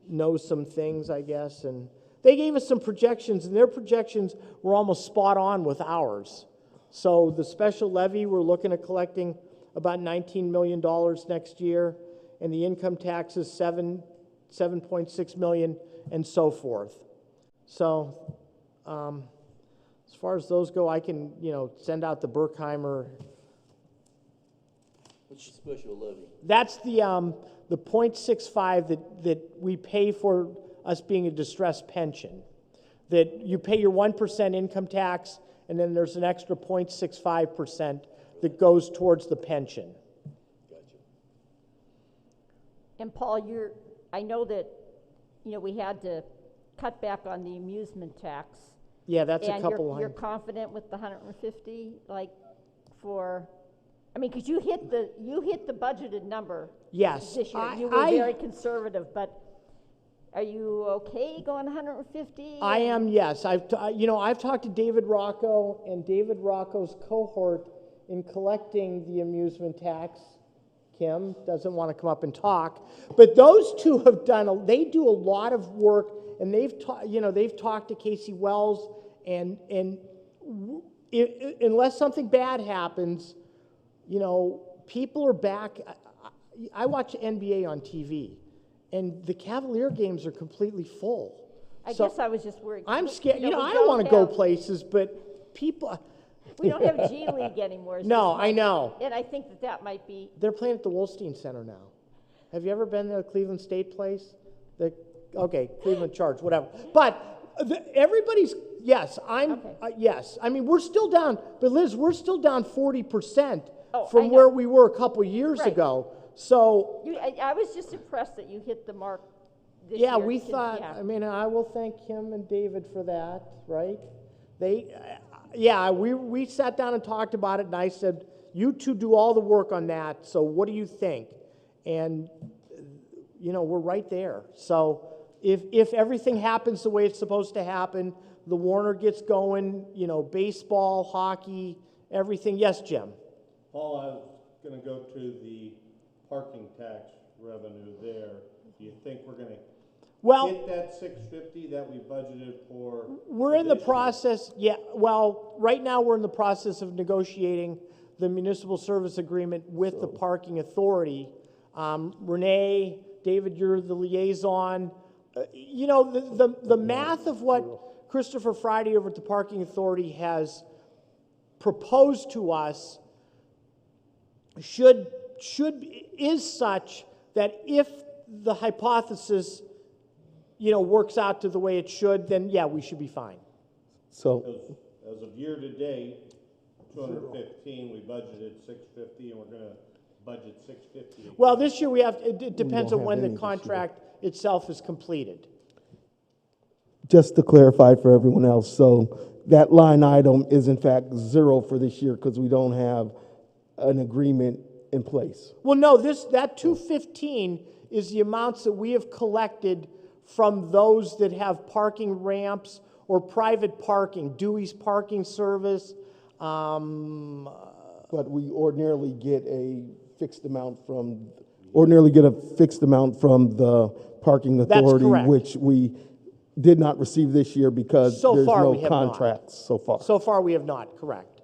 know some things, I guess, and they gave us some projections, and their projections were almost spot on with ours. So the special levy, we're looking at collecting about $19 million next year, and the income taxes, $7.6 million, and so forth. So as far as those go, I can, send out the Berkheimer. What's your special levy? That's the 0.65 that we pay for us being a distressed pension. That you pay your 1% income tax, and then there's an extra 0.65% that goes towards the pension. Gotcha. And Paul, I know that, we had to cut back on the amusement tax. Yeah, that's a couple And lines. you're confident with the 150, because you hit the budgeted number. Yes. This year. You were very conservative, but are you okay going 150? I am, yes. I've talked to David Rocco and David Rocco's cohort in collecting the amusement tax. Kim doesn't want to come up and talk, but those two have they do a lot of work, and they've talked to Casey Wells, and unless something bad happens, people are back. I watch NBA on TV, and the Cavalier games are completely full. I guess I was just worried. I'm scared. I don't want to go places, but people. We don't have G League anymore. So No, I know. And I think that might be. They're playing at the Wolstein Center now. Have you ever been to the Cleveland State place? Cleveland Charge, whatever. But everybody's, yes, yes. I mean, we're still down, but Liz, we're still down 40% from where we were a couple years ago. So. I was just impressed that you hit the mark this Yeah, year. we thought, I will thank Kim and David for that, right? Yeah, we sat down and talked about it, and I said, you two do all the work on that, so what do you think? And, you know, we're right there. So if everything happens the way it's supposed to happen, the Warner gets going, you know, baseball, hockey, everything. Yes, Jim? Paul, I was gonna go to the parking tax revenue there. Do you think we're gonna Well, get that 650 that we budgeted for? we're in the this year? process, yeah, well, right now we're in the process of negotiating the municipal service agreement with the parking authority. Renee, David, you're the liaison. You know, the math of what Christopher Friday over at the parking authority has proposed to us is such that if the hypothesis, you know, works out to the way it should, then yeah, we should be fine. So, Because as of year to date, 215, we budgeted 650, and we're gonna budget 650. Well, this year we have, it depends don't on when have the any this year. contract itself is completed. just to clarify for everyone else, so that line item is in fact zero for this year because we don't have an agreement in place. Well, no, that 215 is the amounts that we have collected from those that have parking ramps or private parking, Dewey's Parking Service. But we ordinarily get a fixed amount from the parking authority, correct. which we did not receive this year because So there's far, no we have not. contracts so far. So far, we have not, correct.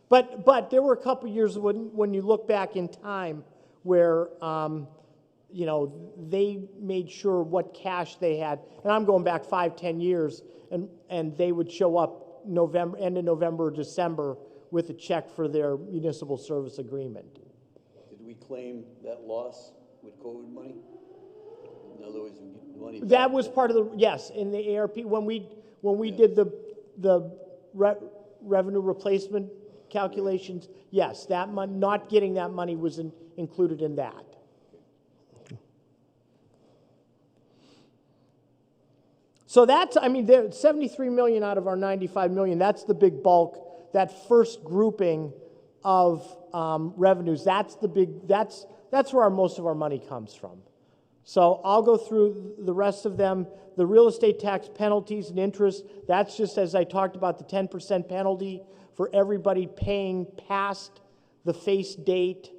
But there were a couple years when you look back in time where, you know, they made sure what cash they had. And I'm going back 5-10 years, and they would show up end of November or December with a check for their municipal service agreement. Did we claim that loss with COVID money? In other words, we get the money back. That was part of the, yes, in the ARP, when we did the revenue replacement calculations, yes, that money, not getting that money was included in that. So that's, I mean, there's 73 million out of our 95 million, that's the big bulk. That first grouping of revenues, that's where most of our money comes from. So I'll go through the rest of them. The real estate tax penalties and interest, that's just as I talked about, the 10% penalty for everybody paying past the face date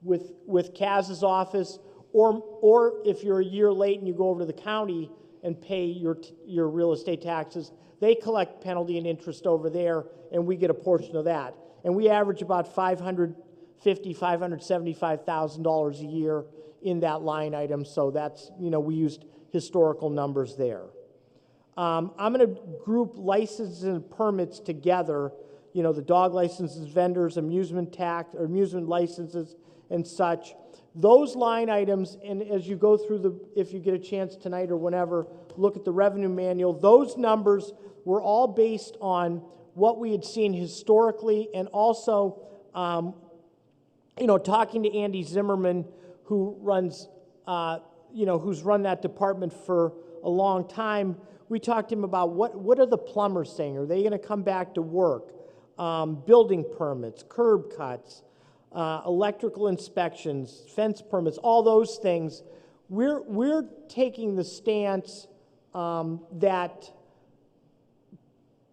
with Kaz's office, or if you're a year late and you go over to the county and pay your real estate taxes, they collect penalty and interest over there, and we get a portion of that. And we average about $550,000, $575,000 a year in that line item, so that's, you know, we used historical numbers there. I'm going to group licenses and permits together, you know, the dog licenses, vendors, amusement tax, or amusement licenses and such. Those line items, and as you go through if you get a chance tonight or whenever, look at the revenue manual, those numbers were all based on what we had seen historically, and also, you know, talking to Andy Zimmerman, who runs, you know, who's run that department for a long time. We talked to him about what are the plumbers saying? Are they going to come back to work? Building permits, curb cuts, electrical inspections, fence permits, all those things. We're taking the stance that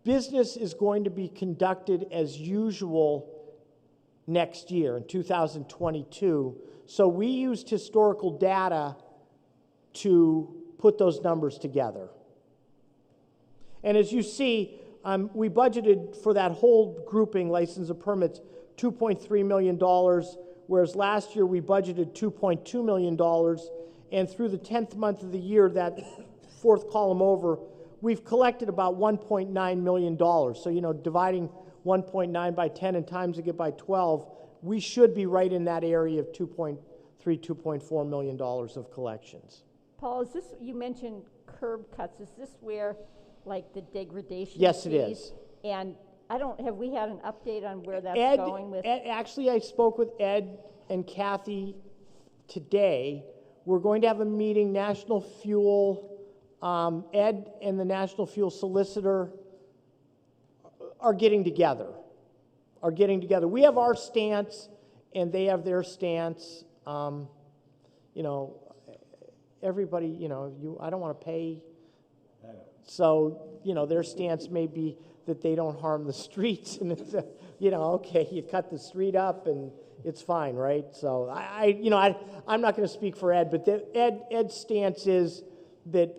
business is going to be conducted as usual next year in 2022. So we used historical data to put those numbers together. And as you see, we budgeted for that whole grouping, license and permits, $2.3 million, whereas last year we budgeted $2.2 million. And through the 10th month of the year, that fourth column over, we've collected about $1.9 million. So, you know, dividing 1.9 by 10 and times it by 12, we should be right in that area of $2.3, $2.4 million of collections. Paul, is this, you mentioned curb cuts, is this where, like, the degradation Yes, it fees? is. And have we had an update on where that's Ed, going with? actually, I spoke with Ed and Kathy today. We're going to have a meeting, National Fuel, Ed and the National Fuel solicitor are getting together. We have our stance, and they have their stance. You know, everybody, you know, I don't want to pay. So, you know, their stance may be that they don't harm the streets, and it's, you know, okay, you cut the street up and it's fine, right? So I'm not going to speak for Ed, but Ed's stance is that,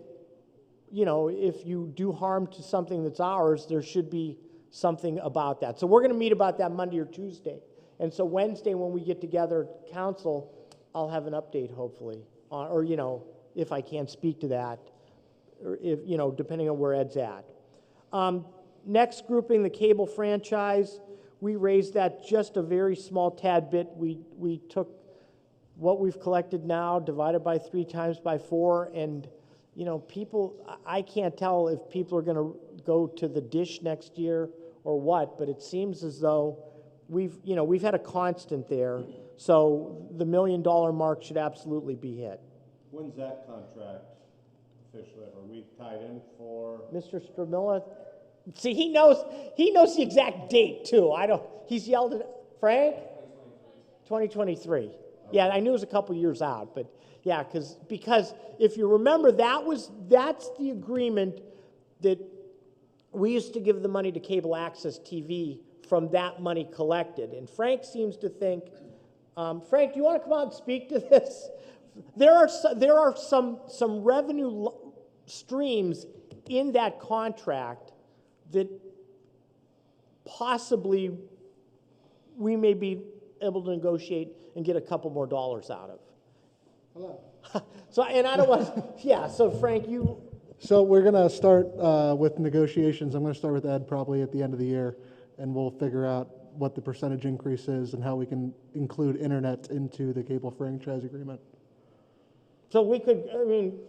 you know, if you do harm to something that's ours, there should be something about that. So we're going to meet about that Monday or Tuesday. And so Wednesday, when we get together, council, I'll have an update, hopefully, or, you know, if I can't speak to that, or if, you know, depending on where Ed's at. Next grouping, the cable franchise, we raised that just a very small tad bit. We took what we've collected now, divided by 3 times by 4, and, you know, people, I can't tell if people are going to go to the dish next year or what, but it seems as though we've had a constant there. So the $1 million mark should absolutely be hit. When's that contract officially? Are we tied in for? Mr. Stramilla, see, he knows the exact date too. He's yelled at Frank? 2023. Yeah, I knew it was a couple years out, but yeah, because if you remember, that's the agreement that we used to give the money to cable access TV from that money collected. And Frank seems to think, Frank, do you want to come out and speak to this? There are some revenue streams in that contract that possibly we may be able to negotiate and get a couple more dollars out of. Hello. So, and I don't want, yeah, so Frank, you. So we're going to start with negotiations. I'm going to start with Ed probably at the end of the year, and we'll figure out what the percentage increase is and how we can include internet into the cable franchise agreement. So we could, I mean,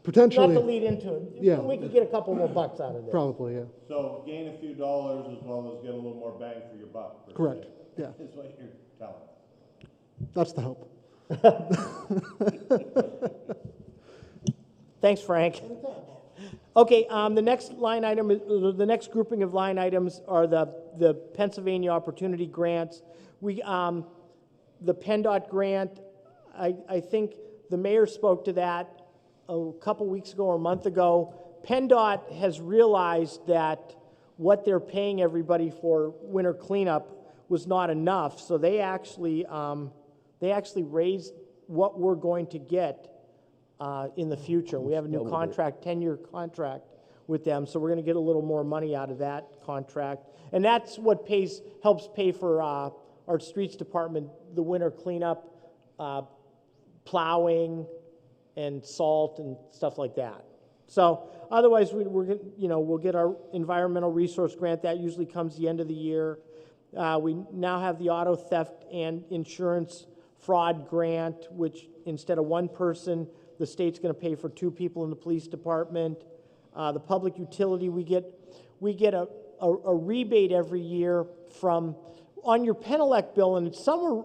Potentially. not to lead into it, Yeah. we could get a couple more bucks out of this. Probably, yeah. So gain a few dollars as well as get a little more bang for your buck. per Correct, se, yeah. Is what you're telling. That's the hope. Thanks, Frank. Okay, the next line item, the next grouping of line items are the Pennsylvania Opportunity Grants. The Penndot Grant, I think the mayor spoke to that a couple weeks ago or a month ago. Penndot has realized that what they're paying everybody for winter cleanup was not enough, so they actually raised what we're going to get in the future. We have a new contract, 10-year contract with them, so we're going to get a little more money out of that contract. And that's what helps pay for our streets department, the winter cleanup, plowing, and salt and stuff like that. So otherwise, we'll get our environmental resource grant. That usually comes the end of the year. We now have the auto theft and insurance fraud grant, which instead of one person, the state's going to pay for 2 people in the police department. The public utility, we get a rebate every year on your Penelec bill, and it's somewhere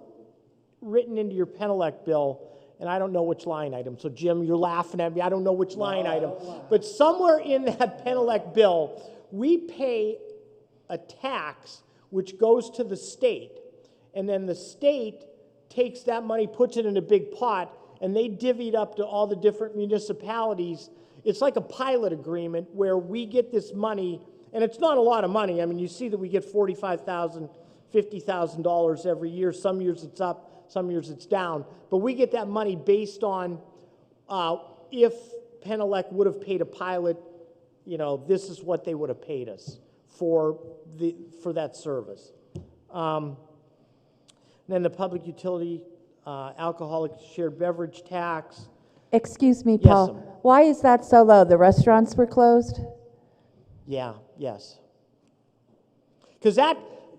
written into your Penelec bill, and I don't know which line item. So Jim, you're laughing at me. I don't know which line item, but somewhere in that Penelec bill, we pay a tax which goes to the state, and then the state takes that money, puts it in a big pot, and they divvy it up to all the different municipalities. It's like a pilot agreement where we get this money, and it's not a lot of money. I mean, you see that we get $45,000, $50,000 every year. Some years it's up, some years it's down. But we get that money based on if Penelec would have paid a pilot, this is what they would have paid us for that service. Then the public utility, alcoholic shared beverage tax. Excuse me, Yes, Paul. ma'am. Why is that so low? The restaurants were closed? Yes. Because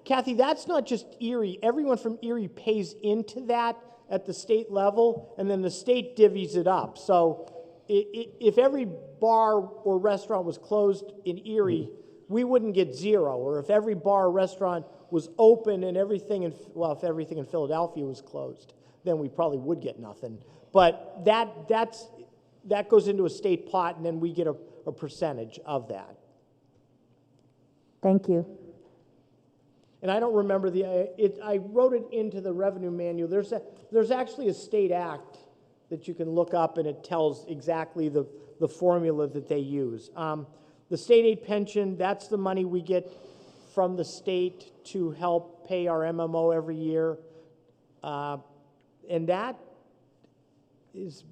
Kathy, that's not just Erie. Everyone from Erie pays into that at the state level, and then the state divvies it up. So if every bar or restaurant was closed in Erie, we wouldn't get 0. Or if every bar or restaurant was open and if everything in Philadelphia was closed, then we probably would get nothing. But that goes into a state pot, and then we get a percentage of that. Thank you. and I don't remember I wrote it into the revenue manual. There's actually a state act that you can look up, and it tells exactly the formula that they use. The state aid pension, that's the money we get from the state to help pay our MMO every year. And that is,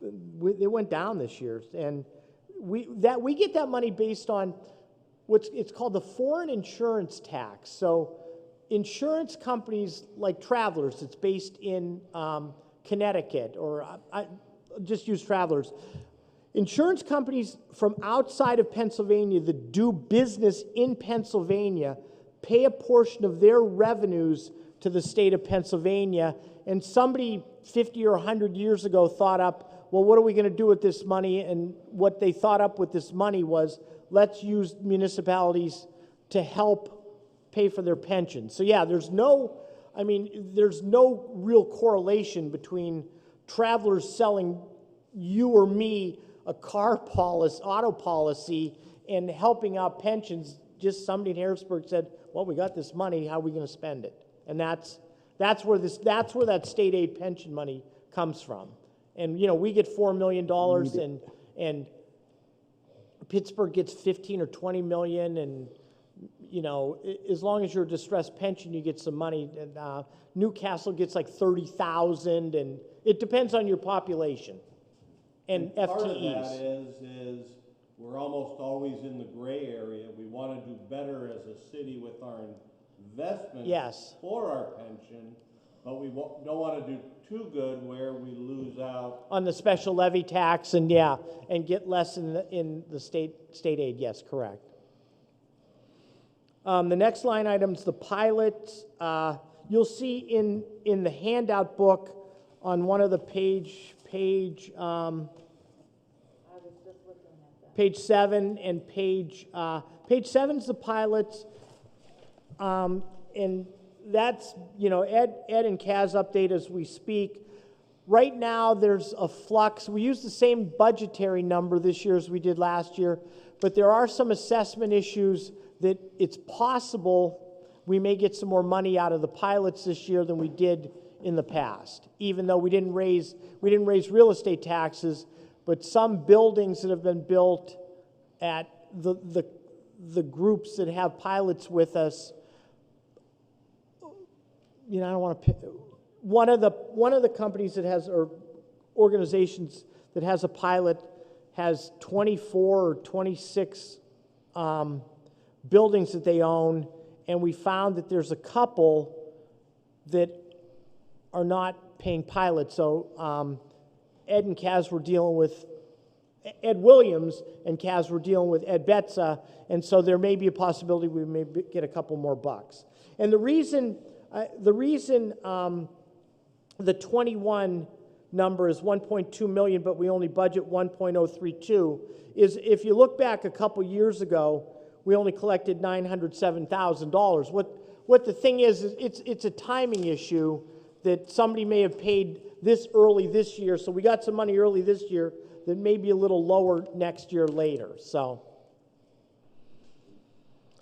it went down this year. And we get that money based on it's called the foreign insurance tax. So insurance companies like Travelers, it's based in Connecticut, or I just use Travelers. Insurance companies from outside of Pennsylvania that do business in Pennsylvania pay a portion of their revenues to the state of Pennsylvania, and somebody 50 or 100 years ago thought up, well, what are we going to do with this money? And what they thought up with this money was, let's use municipalities to help pay for their pensions. So yeah, there's no real correlation between Travelers selling you or me a car policy, auto policy, and helping out pensions. Just somebody in Harrisburg said, well, we got this money, how are we going to spend it? And that's where that state aid pension money comes from. And we get $4 million, and Pittsburgh gets 15 or 20 million, and as long as you're a distressed pension, you get some money. And Newcastle gets like 30,000, and it depends on your population and FTEs. Part of that is we're almost always in the gray area. We want to do better as a city with our investments for our pension, but we don't want to do too good where we lose out on the special levy tax and get less in the state aid. Yes, correct. The next line item's the pilots. You'll see in the handout book on one of the page 7 and page 7's the pilots, and that's Ed and Kaz update as we speak. Right now there's a flux. We use the same budgetary number this year as we did last year, but there are some assessment issues that it's possible we may get some more money out of the pilots this year than we did in the past, even though we didn't raise real estate taxes. But some buildings that have been built at the groups that have pilots with us, I don't want to pick one of the companies that has, or organizations that has a pilot, has 24 or 26 buildings that they own, and we found that there's a couple that are not paying pilots. So Ed and Kaz were dealing with Ed Williams, and Kaz were dealing with Ed Betza, and so there may be a possibility we may get a couple more bucks. And the reason the 21 number is 1.2 million, but we only budget 1.032, is if you look back a couple years ago, we only collected $907,000. What the thing is it's a timing issue that somebody may have paid this early this year, so we got some money early this year that may be a little lower next year later. So,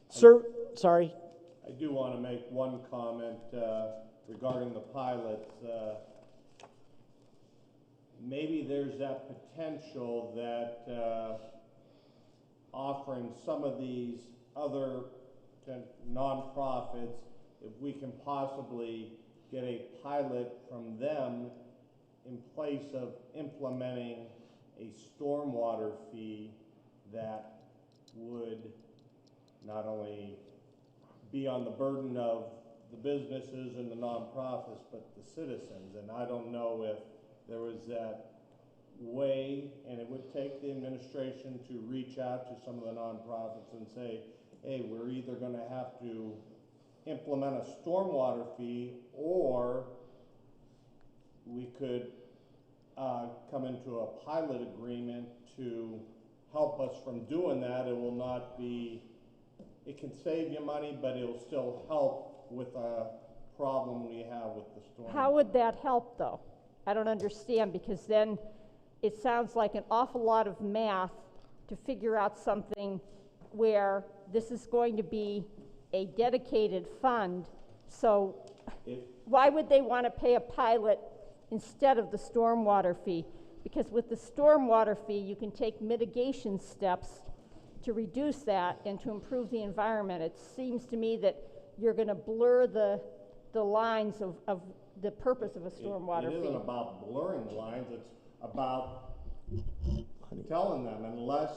sir, sorry. I do want to make one comment regarding the pilots. Maybe there's that potential that offering some of these other nonprofits, if we can possibly get a pilot from them in place of implementing a stormwater fee that would not only be on the burden of the businesses and the nonprofits, but the citizens. And I don't know if there was that way, and it would take the administration to reach out to some of the nonprofits and say, hey, we're either going to have to implement a stormwater fee, or we could come into a pilot agreement to help us from doing that. It will not be, it can save you money, but it'll still help with a problem we have with the storm. How would that help, though? I don't understand, because then it sounds like an awful lot of math to figure out something where this is going to be a dedicated fund, so If, why would they want to pay a pilot instead of the stormwater fee? Because with the stormwater fee, you can take mitigation steps to reduce that and to improve the environment. It seems to me that you're going to blur the lines of the purpose of a stormwater It fee. isn't about blurring the lines, it's about telling them, unless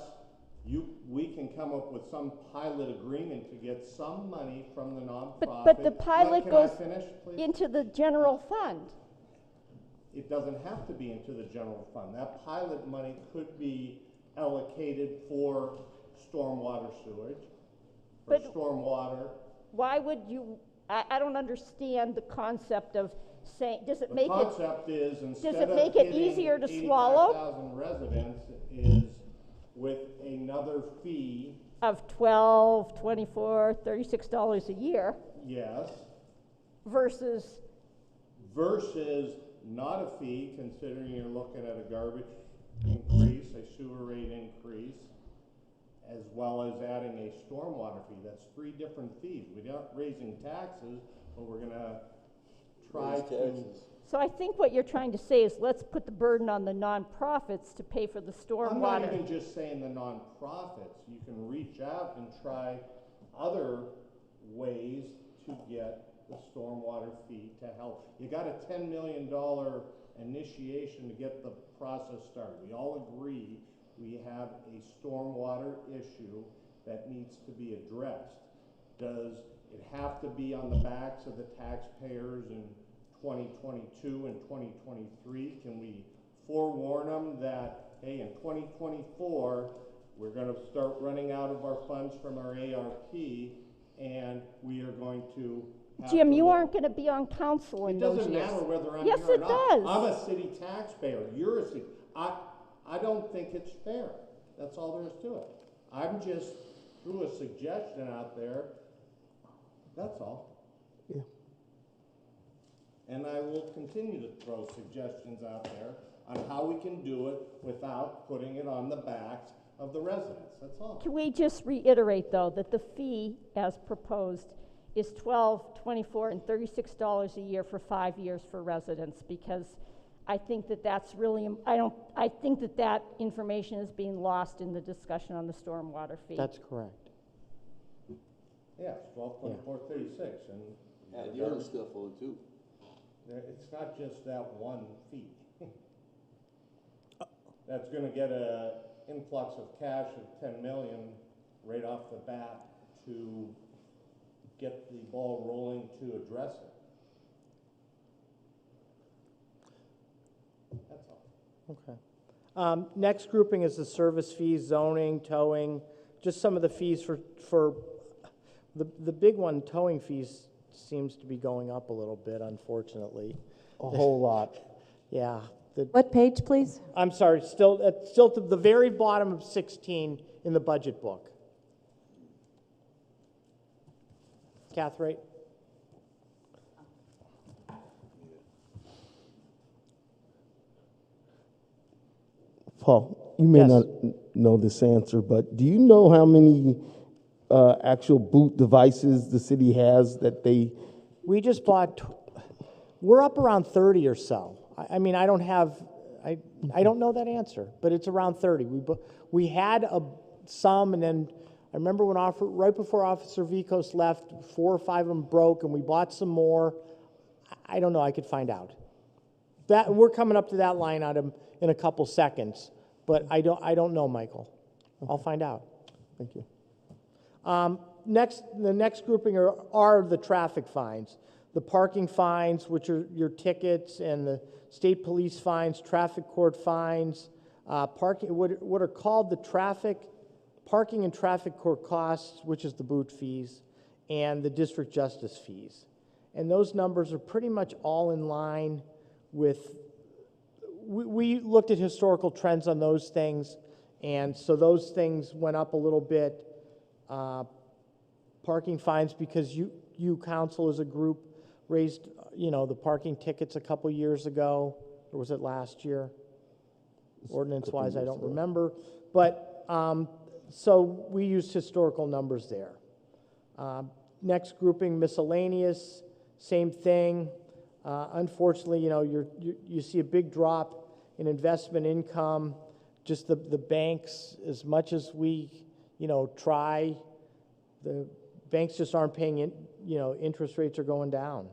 we can come up with some pilot agreement to get some money from the nonprofit. But the pilot Can I goes finish, please? into the general fund. It doesn't have to be into the general fund. That pilot money could be allocated for stormwater sewage, for But- stormwater. Why would you, I don't understand the concept of saying, does it The make it, concept is, instead it of make it hitting easier to swallow? 85,000 residents, is with another fee, of $12, $24, $36 a year yes, versus, versus not a fee, considering you're looking at a garbage increase, a sewer rate increase, as well as adding a stormwater fee. That's 3 different fees. We're not raising taxes, but we're gonna try Raise to. taxes. so I think what you're trying to say is let's put the burden on the nonprofits to pay for the I'm not stormwater. even just saying the nonprofits. You can reach out and try other ways to get the stormwater fee to help. You got a $10 million initiation to get the process started. We all agree we have a stormwater issue that needs to be addressed. Does it have to be on the backs of the taxpayers in 2022 and 2023? Can we forewarn them that, hey, in 2024, we're going to start running out of our funds from our ARP, and we are going to have Jim, to you look- aren't going to be on council in It those doesn't years. matter whether I'm Yes, here or it not. does. I'm a city taxpayer. You're a city. I don't think it's fair. That's all there is to it. I'm just threw a suggestion out there. That's all. Yeah. And I will continue to throw suggestions out there on how we can do it without putting it on the backs of the residents. That's all. Can we just reiterate, though, that the fee as proposed is $12, $24, and $36 a year for 5 years for residents? Because I think that that's really, I think that that information is being lost in the discussion on the stormwater fee. That's correct. Yeah, it's 12, 24, 36, and Add the other stuff on too. it's not just that one fee. That's gonna get a influx of cash of 10 million right off the bat to get the ball rolling to address it. That's all. Okay. Next grouping is the service fees, zoning, towing, just some of the fees for the big one, towing fees seems to be going up a little bit, unfortunately. A whole lot. Yeah. What page, please? I'm sorry, still to the very bottom of 16 in the budget book. Catherine? Paul, you may Yes. not know this answer, but do you know how many actual boot devices the city has that they? We just bought, we're up around 30 or so. I mean, I don't know that answer, but it's around 30. We had some, and then I remember when right before Officer Vikos left, 4 or 5 of them broke, and we bought some more. I don't know, I could find out. We're coming up to that line item in a couple seconds, but I don't know, Michael. I'll find out. Thank you. The next grouping are the traffic fines. The parking fines, which are your tickets, and the state police fines, traffic court fines, what are called the parking and traffic court costs, which is the boot fees, and the district justice fees. And those numbers are pretty much all in line with, we looked at historical trends on those things, and so those things went up a little bit. Parking fines, because you council as a group raised, the parking tickets a couple years ago, or was it last year? Ordinance-wise, I don't remember. But, so we used historical numbers there. Next grouping, miscellaneous, same thing. Unfortunately, you see a big drop in investment income. Just the banks, as much as we, try, the banks just aren't paying in, interest rates are going down.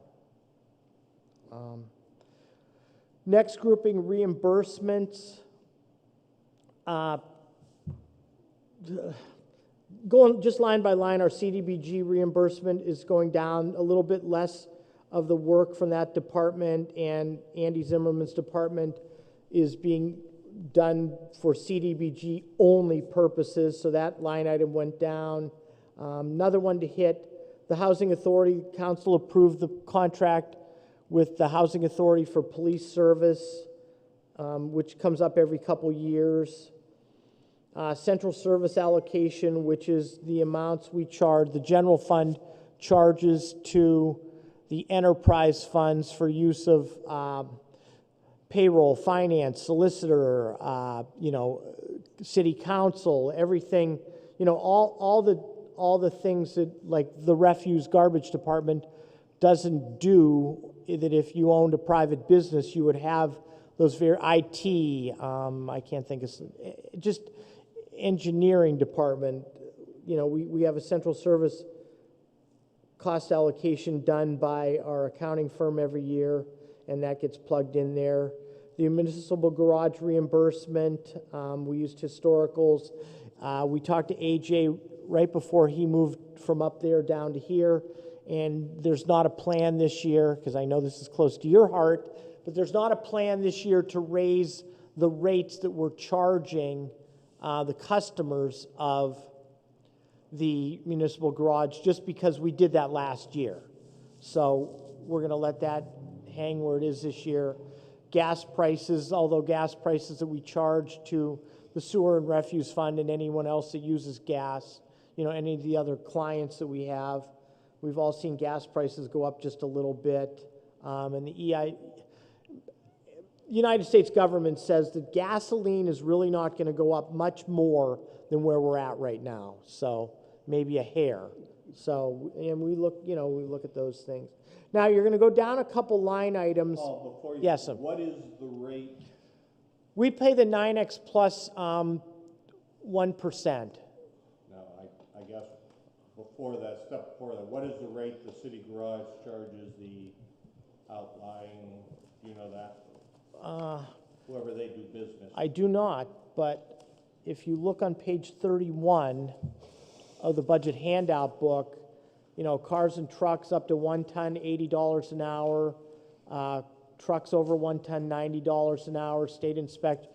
Next grouping, reimbursements. Going just line by line, our CDBG reimbursement is going down a little bit less of the work from that department, and Andy Zimmerman's department is being done for CDBG only purposes, so that line item went down. Another one to hit, the Housing Authority Council approved the contract with the Housing Authority for Police Service, which comes up every couple years. Central Service Allocation, which is the amounts we charge, the general fund charges to the enterprise funds for use of payroll, finance, solicitor, city council, everything, all the things that, like, the refuse garbage department doesn't do, that if you owned a private business, you would have those very IT, I can't think of, just engineering department. We have a central service cost allocation done by our accounting firm every year, and that gets plugged in there. The municipal garage reimbursement, we used historicals. We talked to AJ right before he moved from up there down to here, and there's not a plan this year, because I know this is close to your heart, but there's not a plan this year to raise the rates that we're charging the customers of the municipal garage, just because we did that last year. So we're going to let that hang where it is this year. Gas prices, although gas prices that we charge to the sewer and refuse fund and anyone else that uses gas, any of the other clients that we have, we've all seen gas prices go up just a little bit. And the United States government says that gasoline is really not going to go up much more than where we're at right now. So maybe a hair. So, and we look at those things. Now you're going to go down a couple line items. Paul, before you, yes, sir. What is the rate? We pay the 9X plus 1%. No, I guess before that, step before that, what is the rate the city garage charges the outlying, do you know that? Whoever they do business. I do not, but if you look on page 31 of the budget handout book, cars and trucks up to 1 ton, $80 an hour, trucks over 1 ton, $90 an hour, state inspect.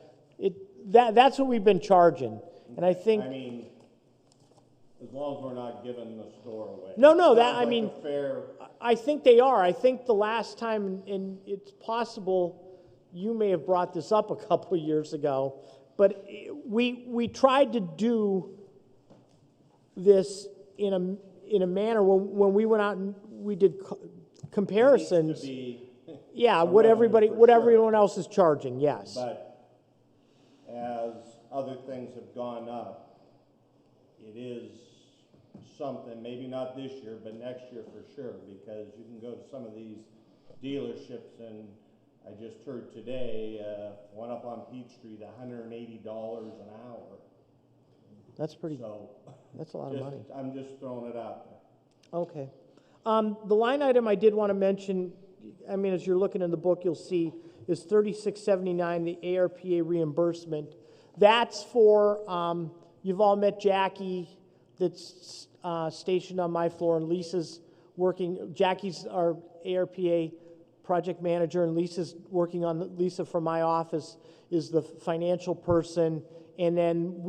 That's what we've been charging. And I think, as long as we're not giving the store away. No, Fair. I think they are. I think the last time, and it's possible you may have brought this up a couple of years ago, but we tried to do this in a manner when we went out and we did comparisons. Yeah, what everyone else is charging, yes. But as other things have gone up, it is something, maybe not this year, but next year for sure, because you can go to some of these dealerships, and I just heard today, one up on Peach Street, $180 an hour. That's pretty, so that's a lot of money. I'm just throwing it out there. Okay. The line item I did want to mention, as you're looking in the book, you'll see, is 3679, the ARPA reimbursement. That's for, you've all met Jackie, that's stationed on my floor, and Lisa's working, Jackie's our ARPA project manager, and Lisa's working on, Lisa from my office is the financial person, and then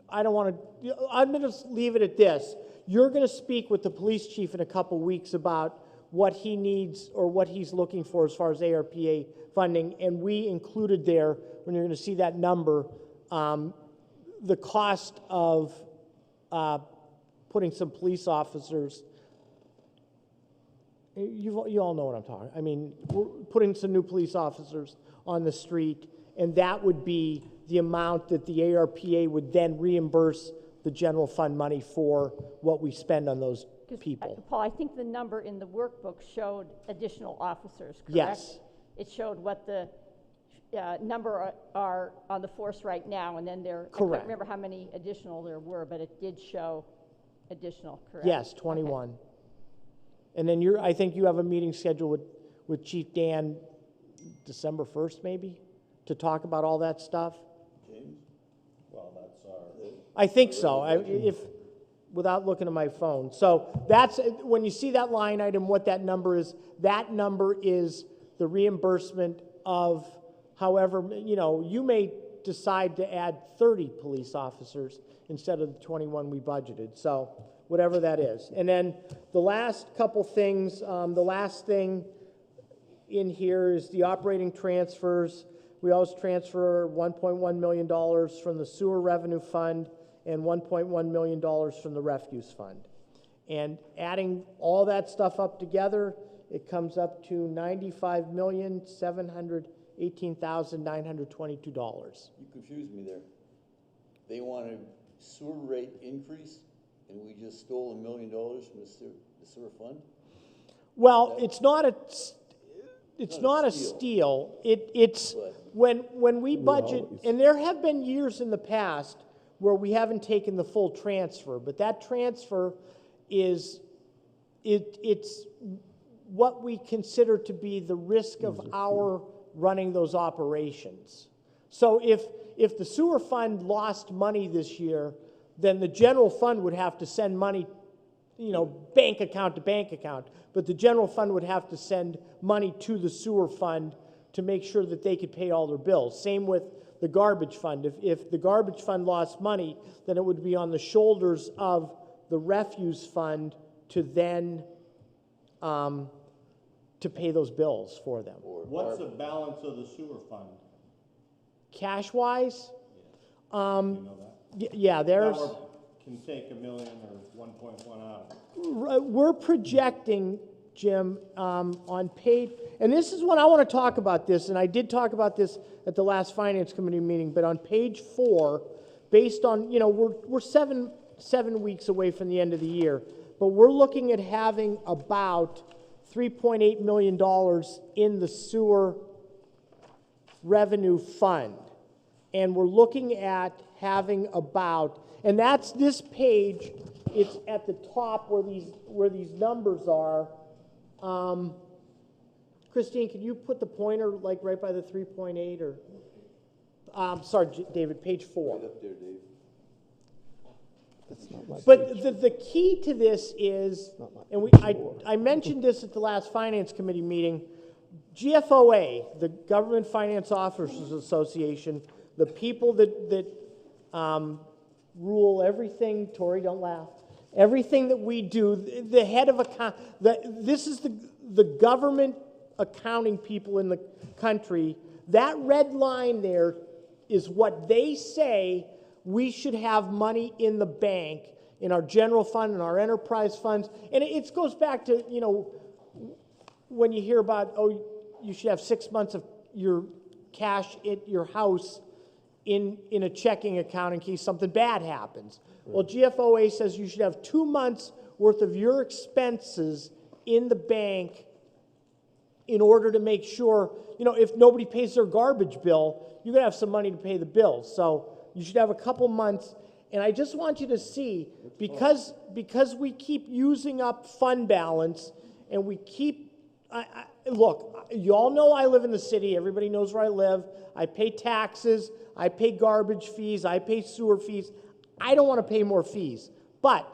I'm going to leave it at this. You're going to speak with the police chief in a couple weeks about what he needs or what he's looking for as far as ARPA funding, and we included there, when you're going to see that number, the cost of putting some police officers, you all know what I'm talking, we're putting some new police officers on the street, and that would be the amount that the ARPA would then reimburse the general fund money for what we spend on those people. Paul, I think the number in the workbook showed additional officers, correct? Yes. It showed what the number are on the force right now, and then I Correct. can't remember how many additional there were, but it did show additional, correct? Yes, 21. Okay. And then I think you have a meeting scheduled with Chief Dan December 1st, maybe, to talk about all that stuff? James? Well, that's our... I think so, without looking at my phone. So that's, when you see that line item, what that number is the reimbursement of however, you may decide to add 30 police officers instead of the 21 we budgeted. So whatever that is. And then the last couple things, the last thing in here is the operating transfers. We always transfer $1.1 million from the sewer revenue fund and $1.1 million from the refuse fund. And adding all that stuff up together, it comes up to $95,718,922. You confused me there. They want a sewer rate increase, and we just stole $1 million from the sewer fund? Well, it's not a steal. It's when we budget, and there have been years in the past where we haven't taken the full transfer, but that transfer it's what we consider to be the risk of our running those operations. So if the sewer fund lost money this year, then the general fund would have to send money, bank account to bank account, but the general fund would have to send money to the sewer fund to make sure that they could pay all their bills. Same with the garbage fund. If the garbage fund lost money, then it would be on the shoulders of the refuse fund to then to pay those bills for them. What's the balance of the sewer fund? Cash-wise? You know that? Yeah, there's... Can take $1 million or 1.1 out of it. We're projecting, Jim, on page, and this is when I want to talk about this, and I did talk about this at the last Finance Committee meeting, but on page 4, based on, we're seven weeks away from the end of the year, but we're looking at having about $3.8 million in the sewer revenue fund. And we're looking at having about, and that's this page, it's at the top where these numbers are. Christine, can you put the pointer like right by the 3.8 or, sorry, David, page 4. Right up there, Dave. But the key to this is, and I mentioned this at the last Finance Committee meeting, GFOA, the Government Finance Officers Association, the people that rule everything, Tori, don't laugh, everything that we do, the head of account, this is the government accounting people in the country. That red line there is what they say we should have money in the bank, in our general fund, in our enterprise funds. And it goes back to, when you hear about, you should have 6 months of your cash at your house in a checking account in case something bad happens. Right. Well, GFOA says you should have 2 months worth of your expenses in the bank in order to make sure, if nobody pays their garbage bill, you're going to have some money to pay the bills. So you should have a couple months. And I just want you to see, because we keep using up fund balance and we keep, look, you all know I live in the city. Everybody knows where I live. I pay taxes. I pay garbage fees. I pay sewer fees. I don't want to pay more fees. But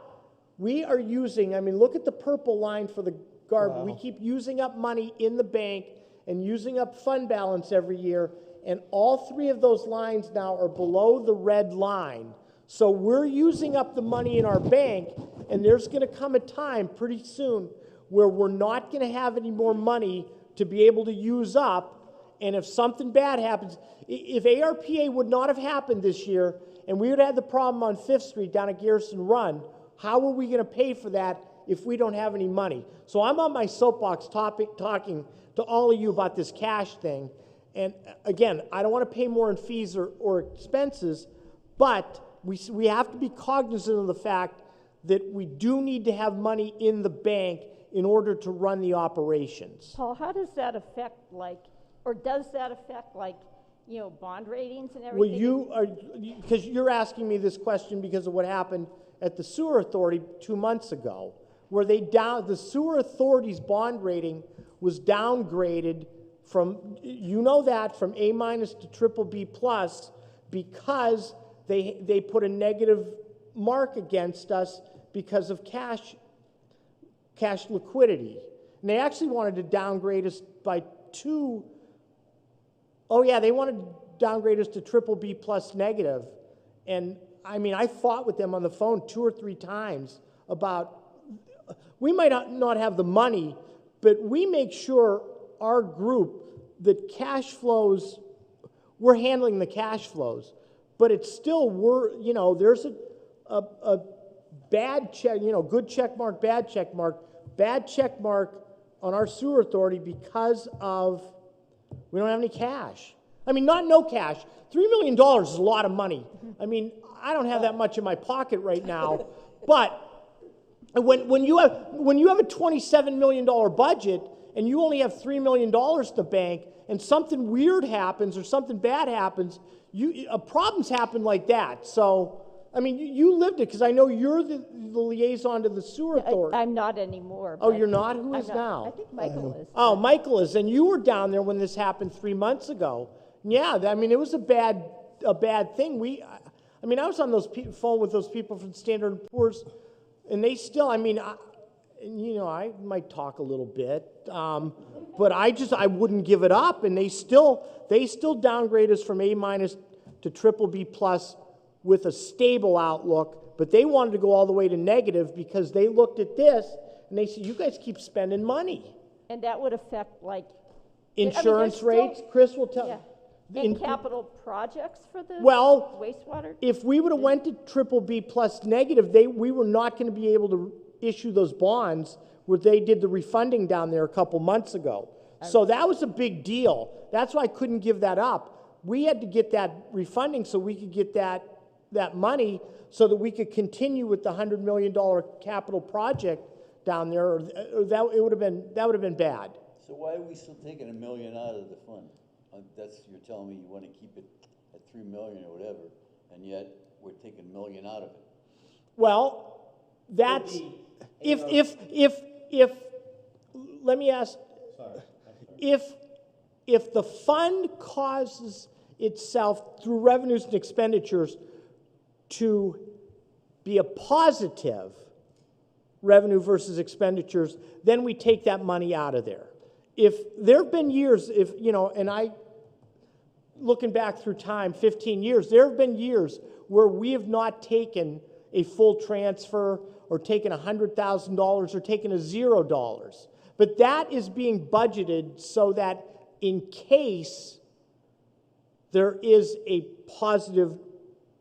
we are using, look at the purple line for the garbage. Wow. We keep using up money in the bank and using up fund balance every year. And all 3 of those lines now are below the red line. So we're using up the money in our bank, and there's going to come a time pretty soon where we're not going to have any more money to be able to use up. And if something bad happens, if ARPA would not have happened this year, and we would have had the problem on 5th Street down at Garrison Run, how are we going to pay for that if we don't have any money? So I'm on my soapbox talking to all of you about this cash thing. And again, I don't want to pay more in fees or expenses, but we have to be cognizant of the fact that we do need to have money in the bank in order to run the operations. Paul, how does that affect, like, or does that affect, like, you know, bond ratings and Well, everything? because you're asking me this question because of what happened at the sewer authority 2 months ago, where the sewer authority's bond rating was downgraded from, you know that, from A- to triple B plus, because they put a negative mark against us because of cash liquidity. And they actually wanted to downgrade us by they wanted to downgrade us to triple B plus negative. And I mean, I fought with them on the phone 2 or 3 times about, we might not have the money, but we make sure our group, that cash flows, we're handling the cash flows, but it's still, there's a bad check, good check mark, bad check mark on our sewer authority because of, we don't have any cash. I mean, not no cash. $3 million is a lot of money. I mean, I don't have that much in my pocket right now, but when you have a $27 million budget and you only have $3 million in the bank and something weird happens or something bad happens, problems happen like that. So, I mean, you lived it because I know you're the liaison to the sewer authority. I'm not anymore. Oh, but you're not? Who is I'm now? I think Michael is. Oh, Michael is, and you were down there when this happened 3 months ago. Yeah, I mean, it was a bad thing. I mean, I was on phone with those people from Standard & Poor's, and they still, I mean, I might talk a little bit, but I wouldn't give it up, and they still downgrade us from A- to triple B plus with a stable outlook, but they wanted to go all the way to negative because they looked at this and they said, you guys keep spending money. And that would affect, like, Insurance still- rates, Chris will tell. yeah. And capital projects for the Well, wastewater? if we would have went to triple B plus negative, we were not going to be able to issue those bonds where they did the refunding down there a couple months ago. So that was a big deal. That's why I couldn't give that up. We had to get that refunding so we could get that money so that we could continue with the $100 million capital project down there, or that would have been bad. So why are we still taking $1 million out of the fund? You're telling me you want to keep it at $3 million or whatever, and yet we're taking $1 million out of it. Well, that's, let me ask, if the fund causes itself through revenues and expenditures to be a positive revenue versus expenditures, then we take that money out of there. If there have been years, looking back through time, 15 years, there have been years where we have not taken a full transfer or taken $100,000 or taken $0. But that is being budgeted so that in case there is a positive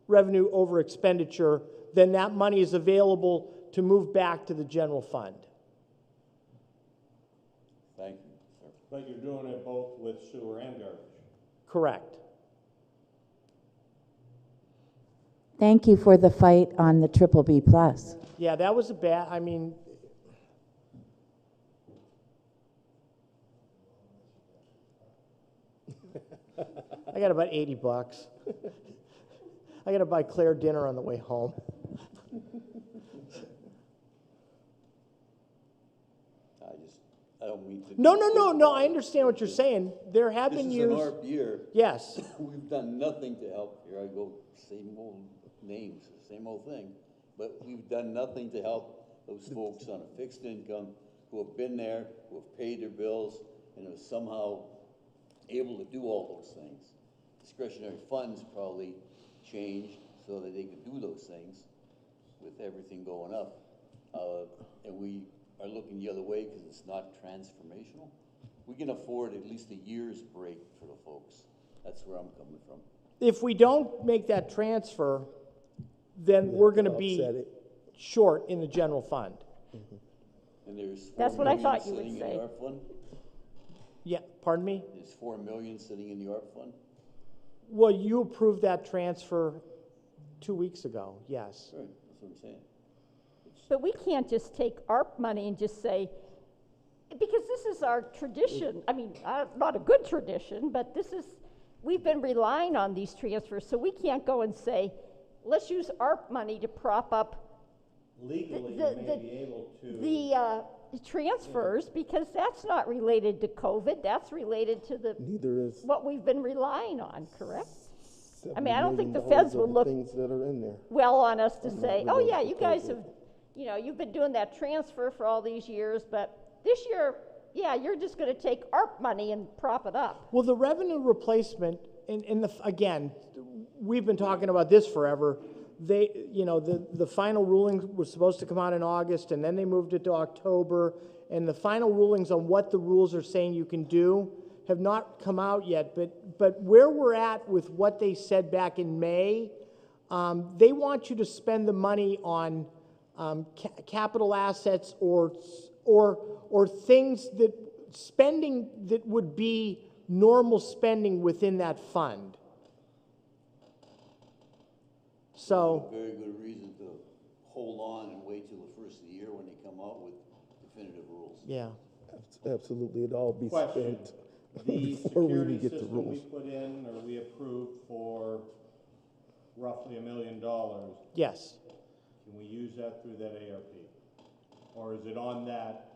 revenue over expenditure, then that money is available to move back to the general fund. Thank you, sir. But you're doing it both with sewer and garbage. Correct. Thank you for the fight on the triple B plus. Yeah, that was a bad, I mean, I got about $80. I got to buy Claire dinner on the way home. I don't mean to. No, I understand what you're saying. There have been years. This is an ARP year. Yes. We've done nothing to help. Here I go, same old names, same old thing. But we've done nothing to help those folks on a fixed income who have been there, who have paid their bills, and are somehow able to do all those things. Discretionary funds probably changed so that they could do those things with everything going up. And we are looking the other way because it's not transformational. We can afford at least a year's break for the folks. That's where I'm coming from. If we don't make that transfer, then we're going to be short in the general fund. And there's That's what I thought you would sitting in say. the ARP fund? Yeah, pardon me? There's $4 million sitting in the ARP fund? Well, you approved that transfer 2 weeks ago, yes. Right, that's what I'm saying. It But we can't just take ARP money and just say, because this is our tradition. I mean, not a good tradition, but we've been relying on these transfers, so we can't go and say, let's use ARP money to prop up Legally, you may be able to. the transfers, because that's not related to COVID, that's related to Neither is what we've been relying on, correct? I mean, I don't think the $70 feds million will look things that are in there. well on us to say, oh related yeah, to you guys COVID. have, you've been doing that transfer for all these years, but this year, yeah, you're just gonna take ARP money and prop it up. Well, the revenue replacement, again, we've been talking about this forever. The final ruling was supposed to come out in August, and then they moved it to October, and the final rulings on what the rules are saying you can do have not come out yet, but where we're at with what they said back in May, they want you to spend the money on capital assets or things spending that would be normal spending within that fund. So, Very good reason to hold on and wait till the first of the year when they come out with definitive rules. yeah. Absolutely, it'd all be Question. spent The before we security even get the system we rules. put in, or we approved for roughly $1 million, Yes. can we use that through that ARP? Or is it on that,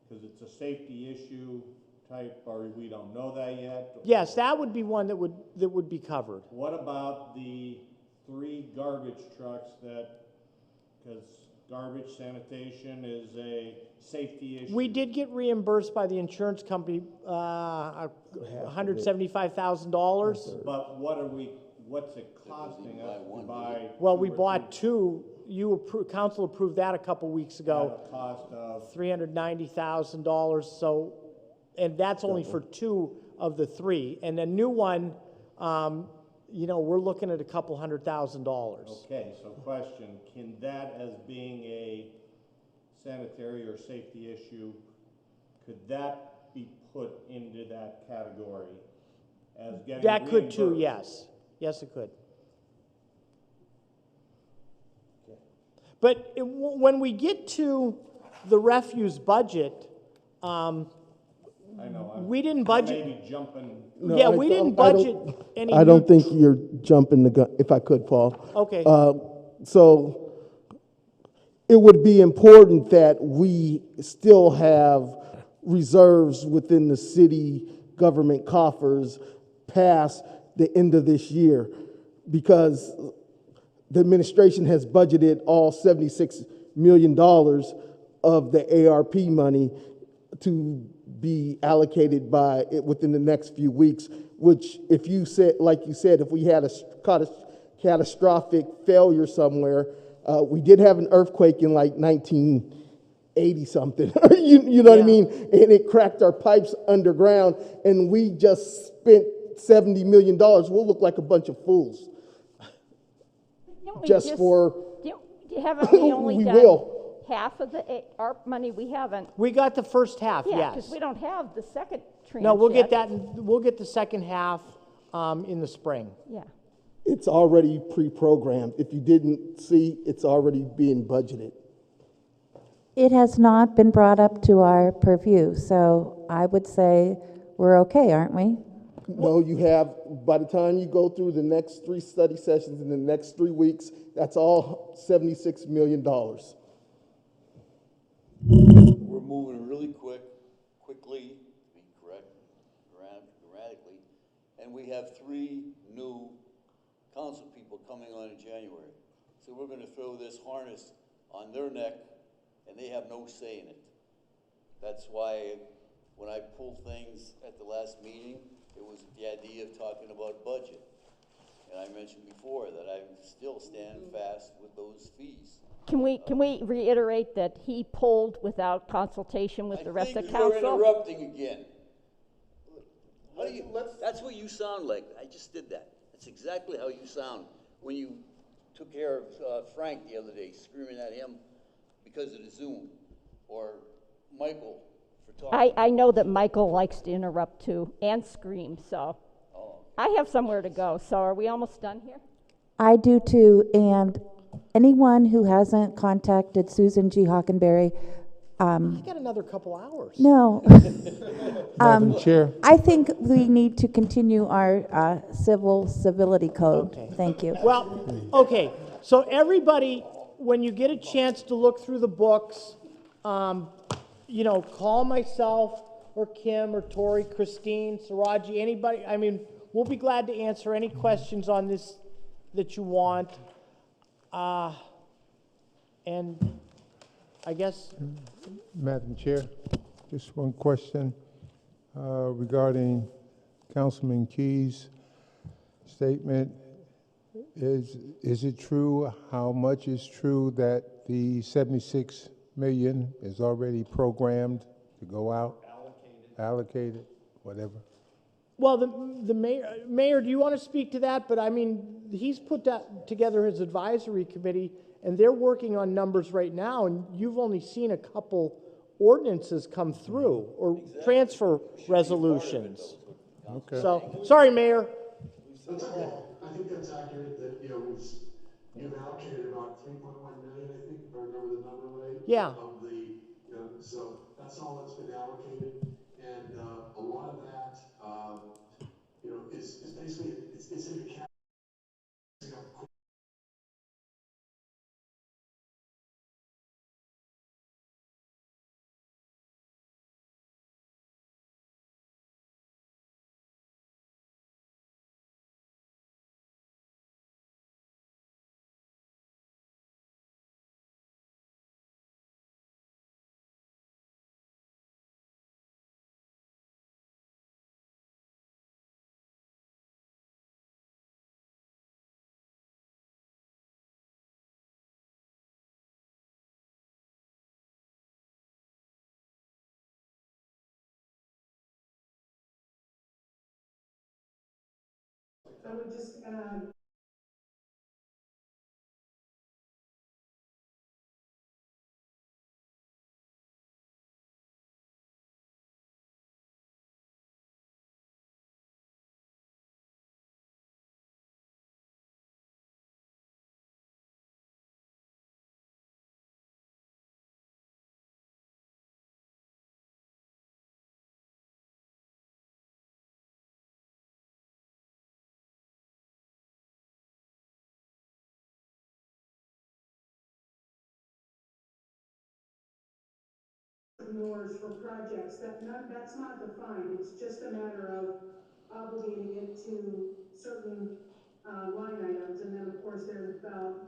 because it's a safety issue type, or we don't know that yet? Yes, that would be one that would be covered. What about the 3 garbage trucks because garbage sanitation is a safety issue? We did get reimbursed by the insurance company, $175,000. But what's it costing us to buy? Well, we 2 or bought 3 2, council approved that a couple weeks ago, at a cost of, $390,000, so, and that's only for 2 of the 3. And a new one, we're looking at a couple $100,000. okay, so question, can that as being a sanitary or safety issue, could that be put into that category as getting That could too, reimbursed? yes. Yes, it could. But when we get to the refuse budget, I know, we didn't I budget. may be jumping. No, Yeah, I we don't- didn't I budget don't- any. I don't new- think you're jumping the gun, if I could, Paul. Okay. So it would be important that we still have reserves within the city government coffers past the end of this year, because the administration has budgeted all $76 million of the ARP money to be allocated within the next few weeks, which if you said, like you said, if we had a catastrophic failure somewhere, we did have an earthquake in like 1980 something, you know what I mean? And it cracked our pipes underground, and we just spent $70 million. We'll look like a bunch of fools. Haven't we only We done will. half of the ARP money? We haven't. We got the first half, Yeah, yes. because we don't have the second tranche No, we'll yet. get that, we'll get the second half in the spring. Yeah. It's already pre-programmed. If you didn't see, it's already being budgeted. It has not been brought up to our purview, so I would say we're okay, aren't we? No, you have, by the time you go through the next 3 study sessions in the next 3 weeks, that's all $76 million. We're moving really quickly, to be correct, grammatically, and we have 3 new council people coming on in January. So we're gonna throw this harness on their neck, and they have no say in it. That's why when I pulled things at the last meeting, it was the idea of talking about budget. And I mentioned before that I still stand fast with those fees. Can we reiterate that he pulled without consultation with the rest of I council? think you're interrupting again. That's what you sound like. I just did that. That's exactly how you sound when you took care of Frank the other day, screaming at him because of the Zoom, or Michael for talking. I know that Michael likes to interrupt too and scream, so I have somewhere to go. So are we almost done here? I do too, and anyone who hasn't contacted Susan G. Hockenberry, I got another couple hours. no. Madam Chair, I think we need to continue our civility code. Okay. Thank you. Well, okay, so everybody, when you get a chance to look through the books, you know, call myself or Kim or Tori, Christine, Saraji, anybody. I mean, we'll be glad to answer any questions on this that you want. And I guess, Madam Chair, just one question regarding Councilman Key's statement. Is it true, how much is true that the 76 million is already programmed to go out? Allocated, whatever. well, the mayor, do you want to speak to that? But I mean, he's put that together his advisory committee, and they're working on numbers right now, and you've only seen a couple ordinances come through, or transfer resolutions. Okay. So, sorry, Mayor. That's okay. I think that's accurate, that, you know, you've allocated about 3.1 million, I think, if I remember the number right. Yeah. Of the, you know, so that's all that's been allocated. And, a lot of that, you know, is basically, it's in a cap. I would just add, yours for projects, that's not defined. It's just a matter of obligating it to certain line items. And then, of course, there's about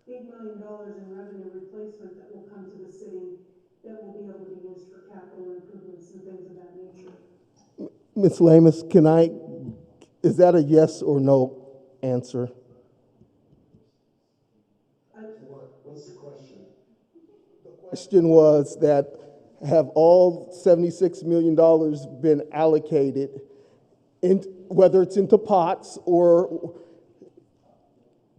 $8 million in revenue replacement that will come to the city that will be able to be used for capital improvements and things of that nature. Ms. Lamus, is that a yes or no answer? What's the question? Question was that have all $76 million been allocated, whether it's into pots or,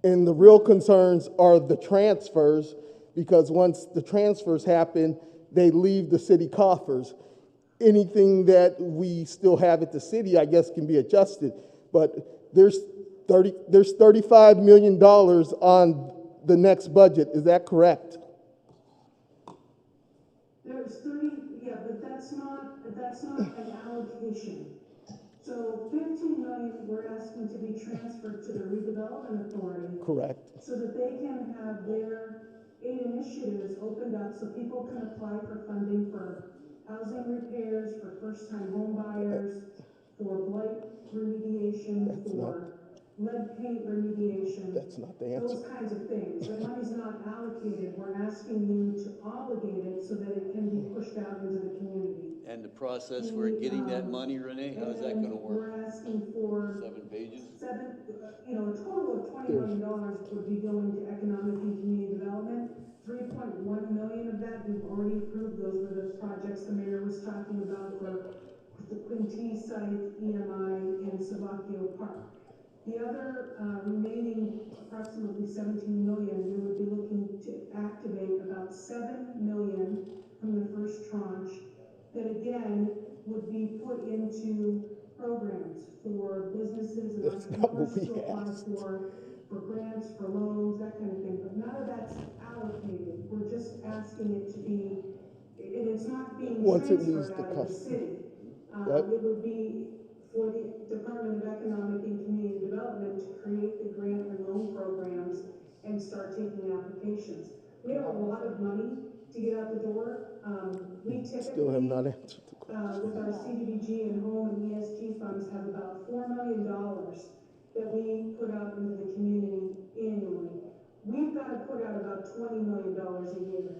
and the real concerns are the transfers, because once the transfers happen, they leave the city coffers. Anything that we still have at the city, I guess, can be adjusted, but there's $35 million on the next budget. Is that correct? There's 30, yeah, but that's not an allocation. So 15 million we're asking to be transferred to the redevelopment authority. Correct. So that they can have their 8 initiatives opened up so people can apply for funding for housing repairs, for first-time home buyers, for blight remediation, for lead paint remediation. That's not the answer. Those kinds of things. That money's not allocated. We're asking you to obligate it so that it can be pushed out into the community. And the process for getting that money, Renee, how's that gonna work? We're asking for 7 pages? a total of $20 million would be going to economic and community development. 3.1 million of that you've already approved. Those were the projects the mayor was talking about for the Quintee site, EMI, and Savacchio Park. The other remaining approximately 17 million, we would be looking to activate about 7 million from the first tranche that again would be put into programs for businesses and entrepreneurs to apply for for grants, for loans, that kind of thing, but none of that's allocated. We're just asking it to be, and it's not being Once it leaves transferred the out of the customer. city. What? It would be for the Department of Economic and Community Development to create the grant and loan programs and start taking applications. We have a lot of money to get out the door. We typically Still have not answered the question. with our CDBG and home and ESG funds have about $4 million that we put out into the community annually. We've got to put out about $20 million a year.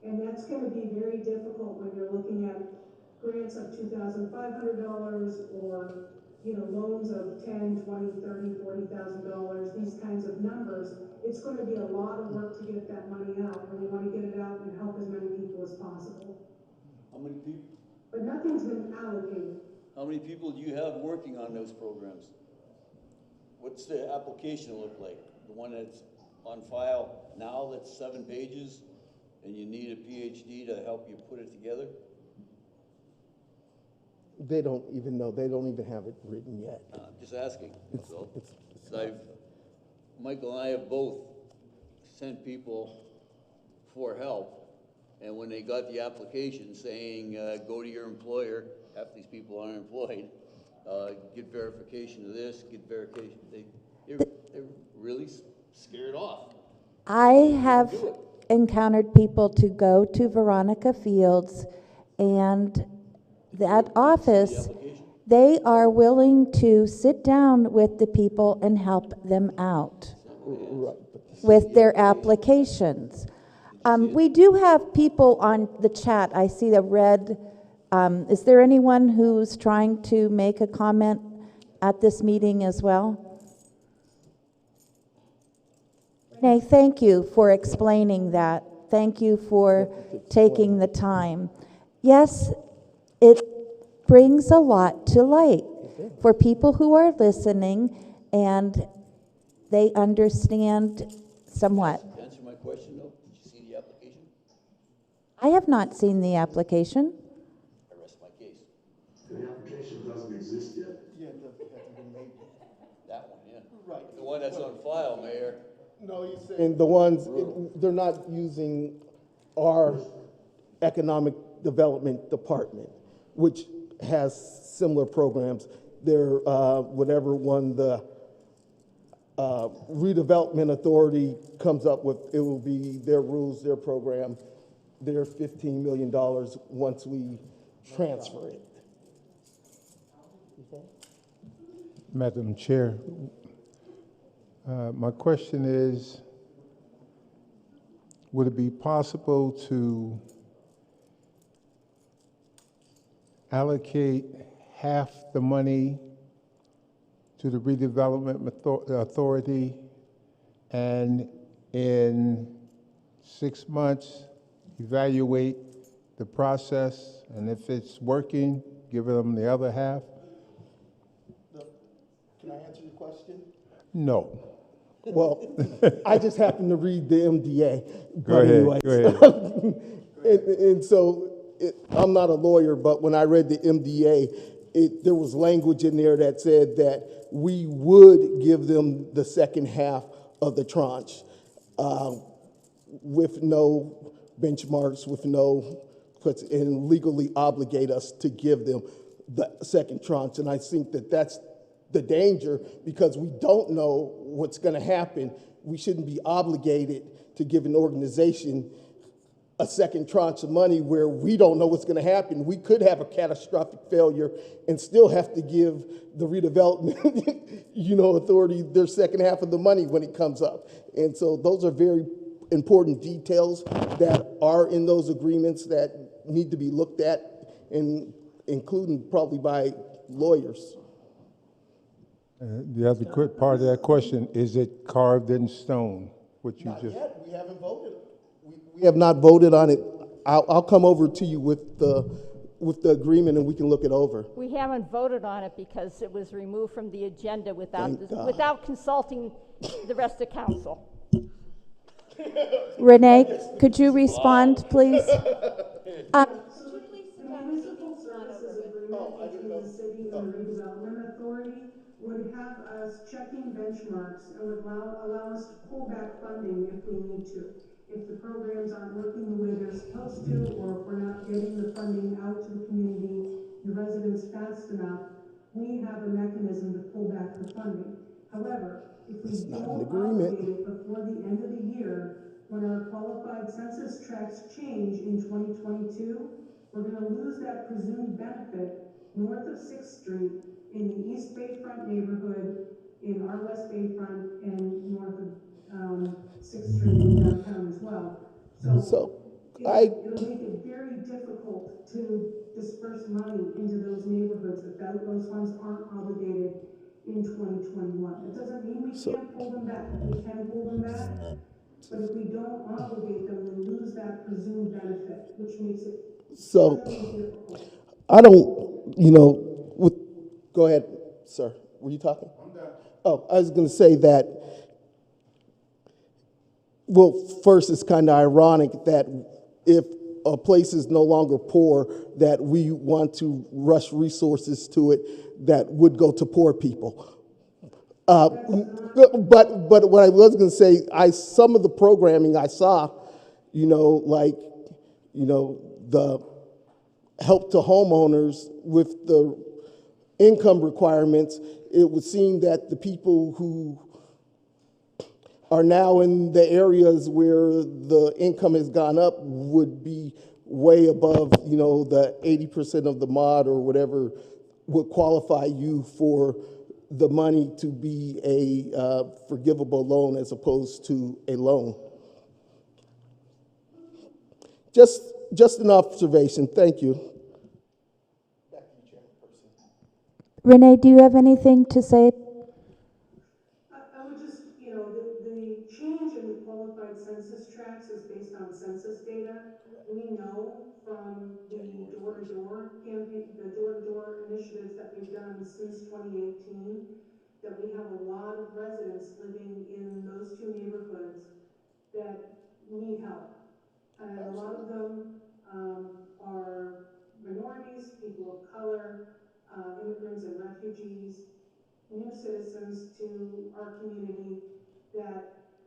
And that's going to be very difficult when you're looking at grants of $2,500 or, loans of $10, $20, $30, $40,000, these kinds of numbers. It's going to be a lot of work to get that money out, and we want to get it out and help as many people as possible. How many people? But nothing's been allocated. How many people do you have working on those programs? What's the application look like? The one that's on file now that's 7 pages and you need a PhD to help you put it together? They don't even know. They don't even have it written yet. I'm just asking. So, Michael and I have both sent people for help, and when they got the application saying, go to your employer, half these people aren't employed, get verification of this, get verification, they're really scared off. I have encountered people to go to Veronica Fields and that office, they are willing to sit down with the people and help them out with their applications. We do have people on the chat. I see the red. Is there anyone who's trying to make a comment at this meeting as well? Renee, thank you for explaining that. Thank you for taking the time. Yes, it brings a lot to light for people who are listening and they understand somewhat. Answer my question though, did you see the application? I have not seen the application. I rest my case. The application doesn't exist yet. Yeah, it hasn't been made yet. That one, yeah. Right. The one that's on file, Mayor. No, he's saying the ones, they're not using our economic development department, which has similar programs. They're, whatever one the redevelopment authority comes up with, it will be their rules, their program, their $15 million once we transfer it. Madam Chair, my question is, would it be possible to allocate half the money to the redevelopment authority and in 6 months evaluate the process, and if it's working, give them the other half? Can I answer your question? No. Well, I just happened to read the MDA. Go ahead, go ahead. and so I'm not a lawyer, but when I read the MDA, there was language in there that said that we would give them the second half of the tranche with no benchmarks, with no, and legally obligate us to give them the second tranche. And I think that that's the danger, because we don't know what's going to happen. We shouldn't be obligated to give an organization a second tranche of money where we don't know what's going to happen. We could have a catastrophic failure and still have to give the redevelopment, authority their second half of the money when it comes up. And so those are very important details that are in those agreements that need to be looked at, and including probably by lawyers. The other quick part of that question, is it carved in stone? What you Not just yet. We haven't voted. We have not voted on it. I'll come over to you with the agreement and we can look it over. We haven't voted on it because it was removed from the agenda without consulting the rest of council. Renee, could you respond, please? The municipal services agreement between the city and the redevelopment authority would have us checking benchmarks and would allow us to pull back funding if we need to. If the programs aren't working the way they're supposed to, or if we're not getting the funding out to the community, the residents fast enough, we have a mechanism to pull back the funding. However, if we don't obligate it before the end of the year, when our qualified census tracts change in 2022, we're going to lose that presumed benefit north of 6th Street in the East Bayfront neighborhood, in our West Bayfront, and north of 6th Street in downtown as well. So it'll make it very difficult to disperse money into those neighborhoods if those funds aren't obligated in 2021. That doesn't mean we can't pull them back. We can pull them back, but if we don't obligate them, we lose that presumed benefit, which makes it extremely difficult. I don't, go ahead, sir. Were you talking? I'm done. Oh, I was going to say that, well, first, it's kind of ironic that if a place is no longer poor, that we want to rush resources to it that would go to poor people. But what I was going to say, some of the programming I saw, the help to homeowners with the income requirements, it would seem that the people who are now in the areas where the income has gone up would be way above, the 80% of the mod or whatever would qualify you for the money to be a forgivable loan as opposed to a loan. Just an observation. Thank you. Renee, do you have anything to say? I would just, the change in the qualified census tracts is based on census data. We know from the door-to-door campaign, the door-to-door initiatives that we've done since 2018, that we have a lot of residents living in those two neighborhoods that need help. And a lot of them are minorities, people of color, immigrants and refugees, new citizens to our community that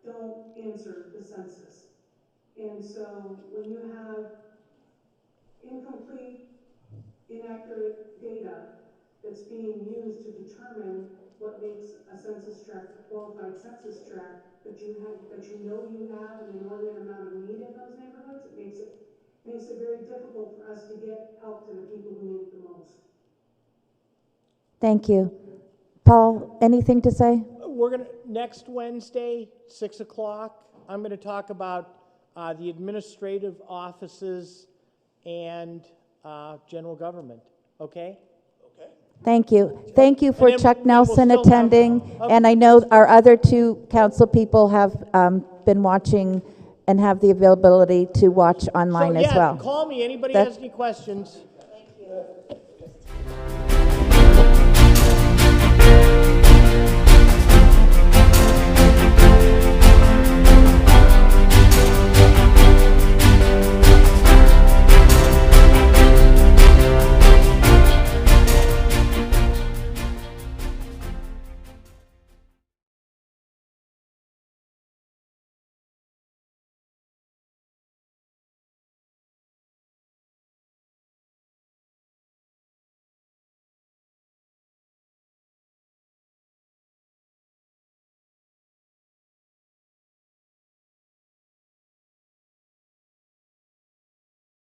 don't answer the census. And so when you have incomplete, inaccurate data that's being used to determine what makes a census tract a qualified census tract, but you have an inordinate amount of need in those neighborhoods, it makes it very difficult for us to get help to the people who need it the most. Thank you. Paul, anything to say? We're going to, next Wednesday, 6 o'clock, I'm going to talk about the administrative offices and general government, okay? Thank you. Thank you for then- Chuck then we'll Nelson still have- attending. And I know our other two council people have been watching and have the availability to watch online as well. Call me, anybody That- has any questions. Thank you.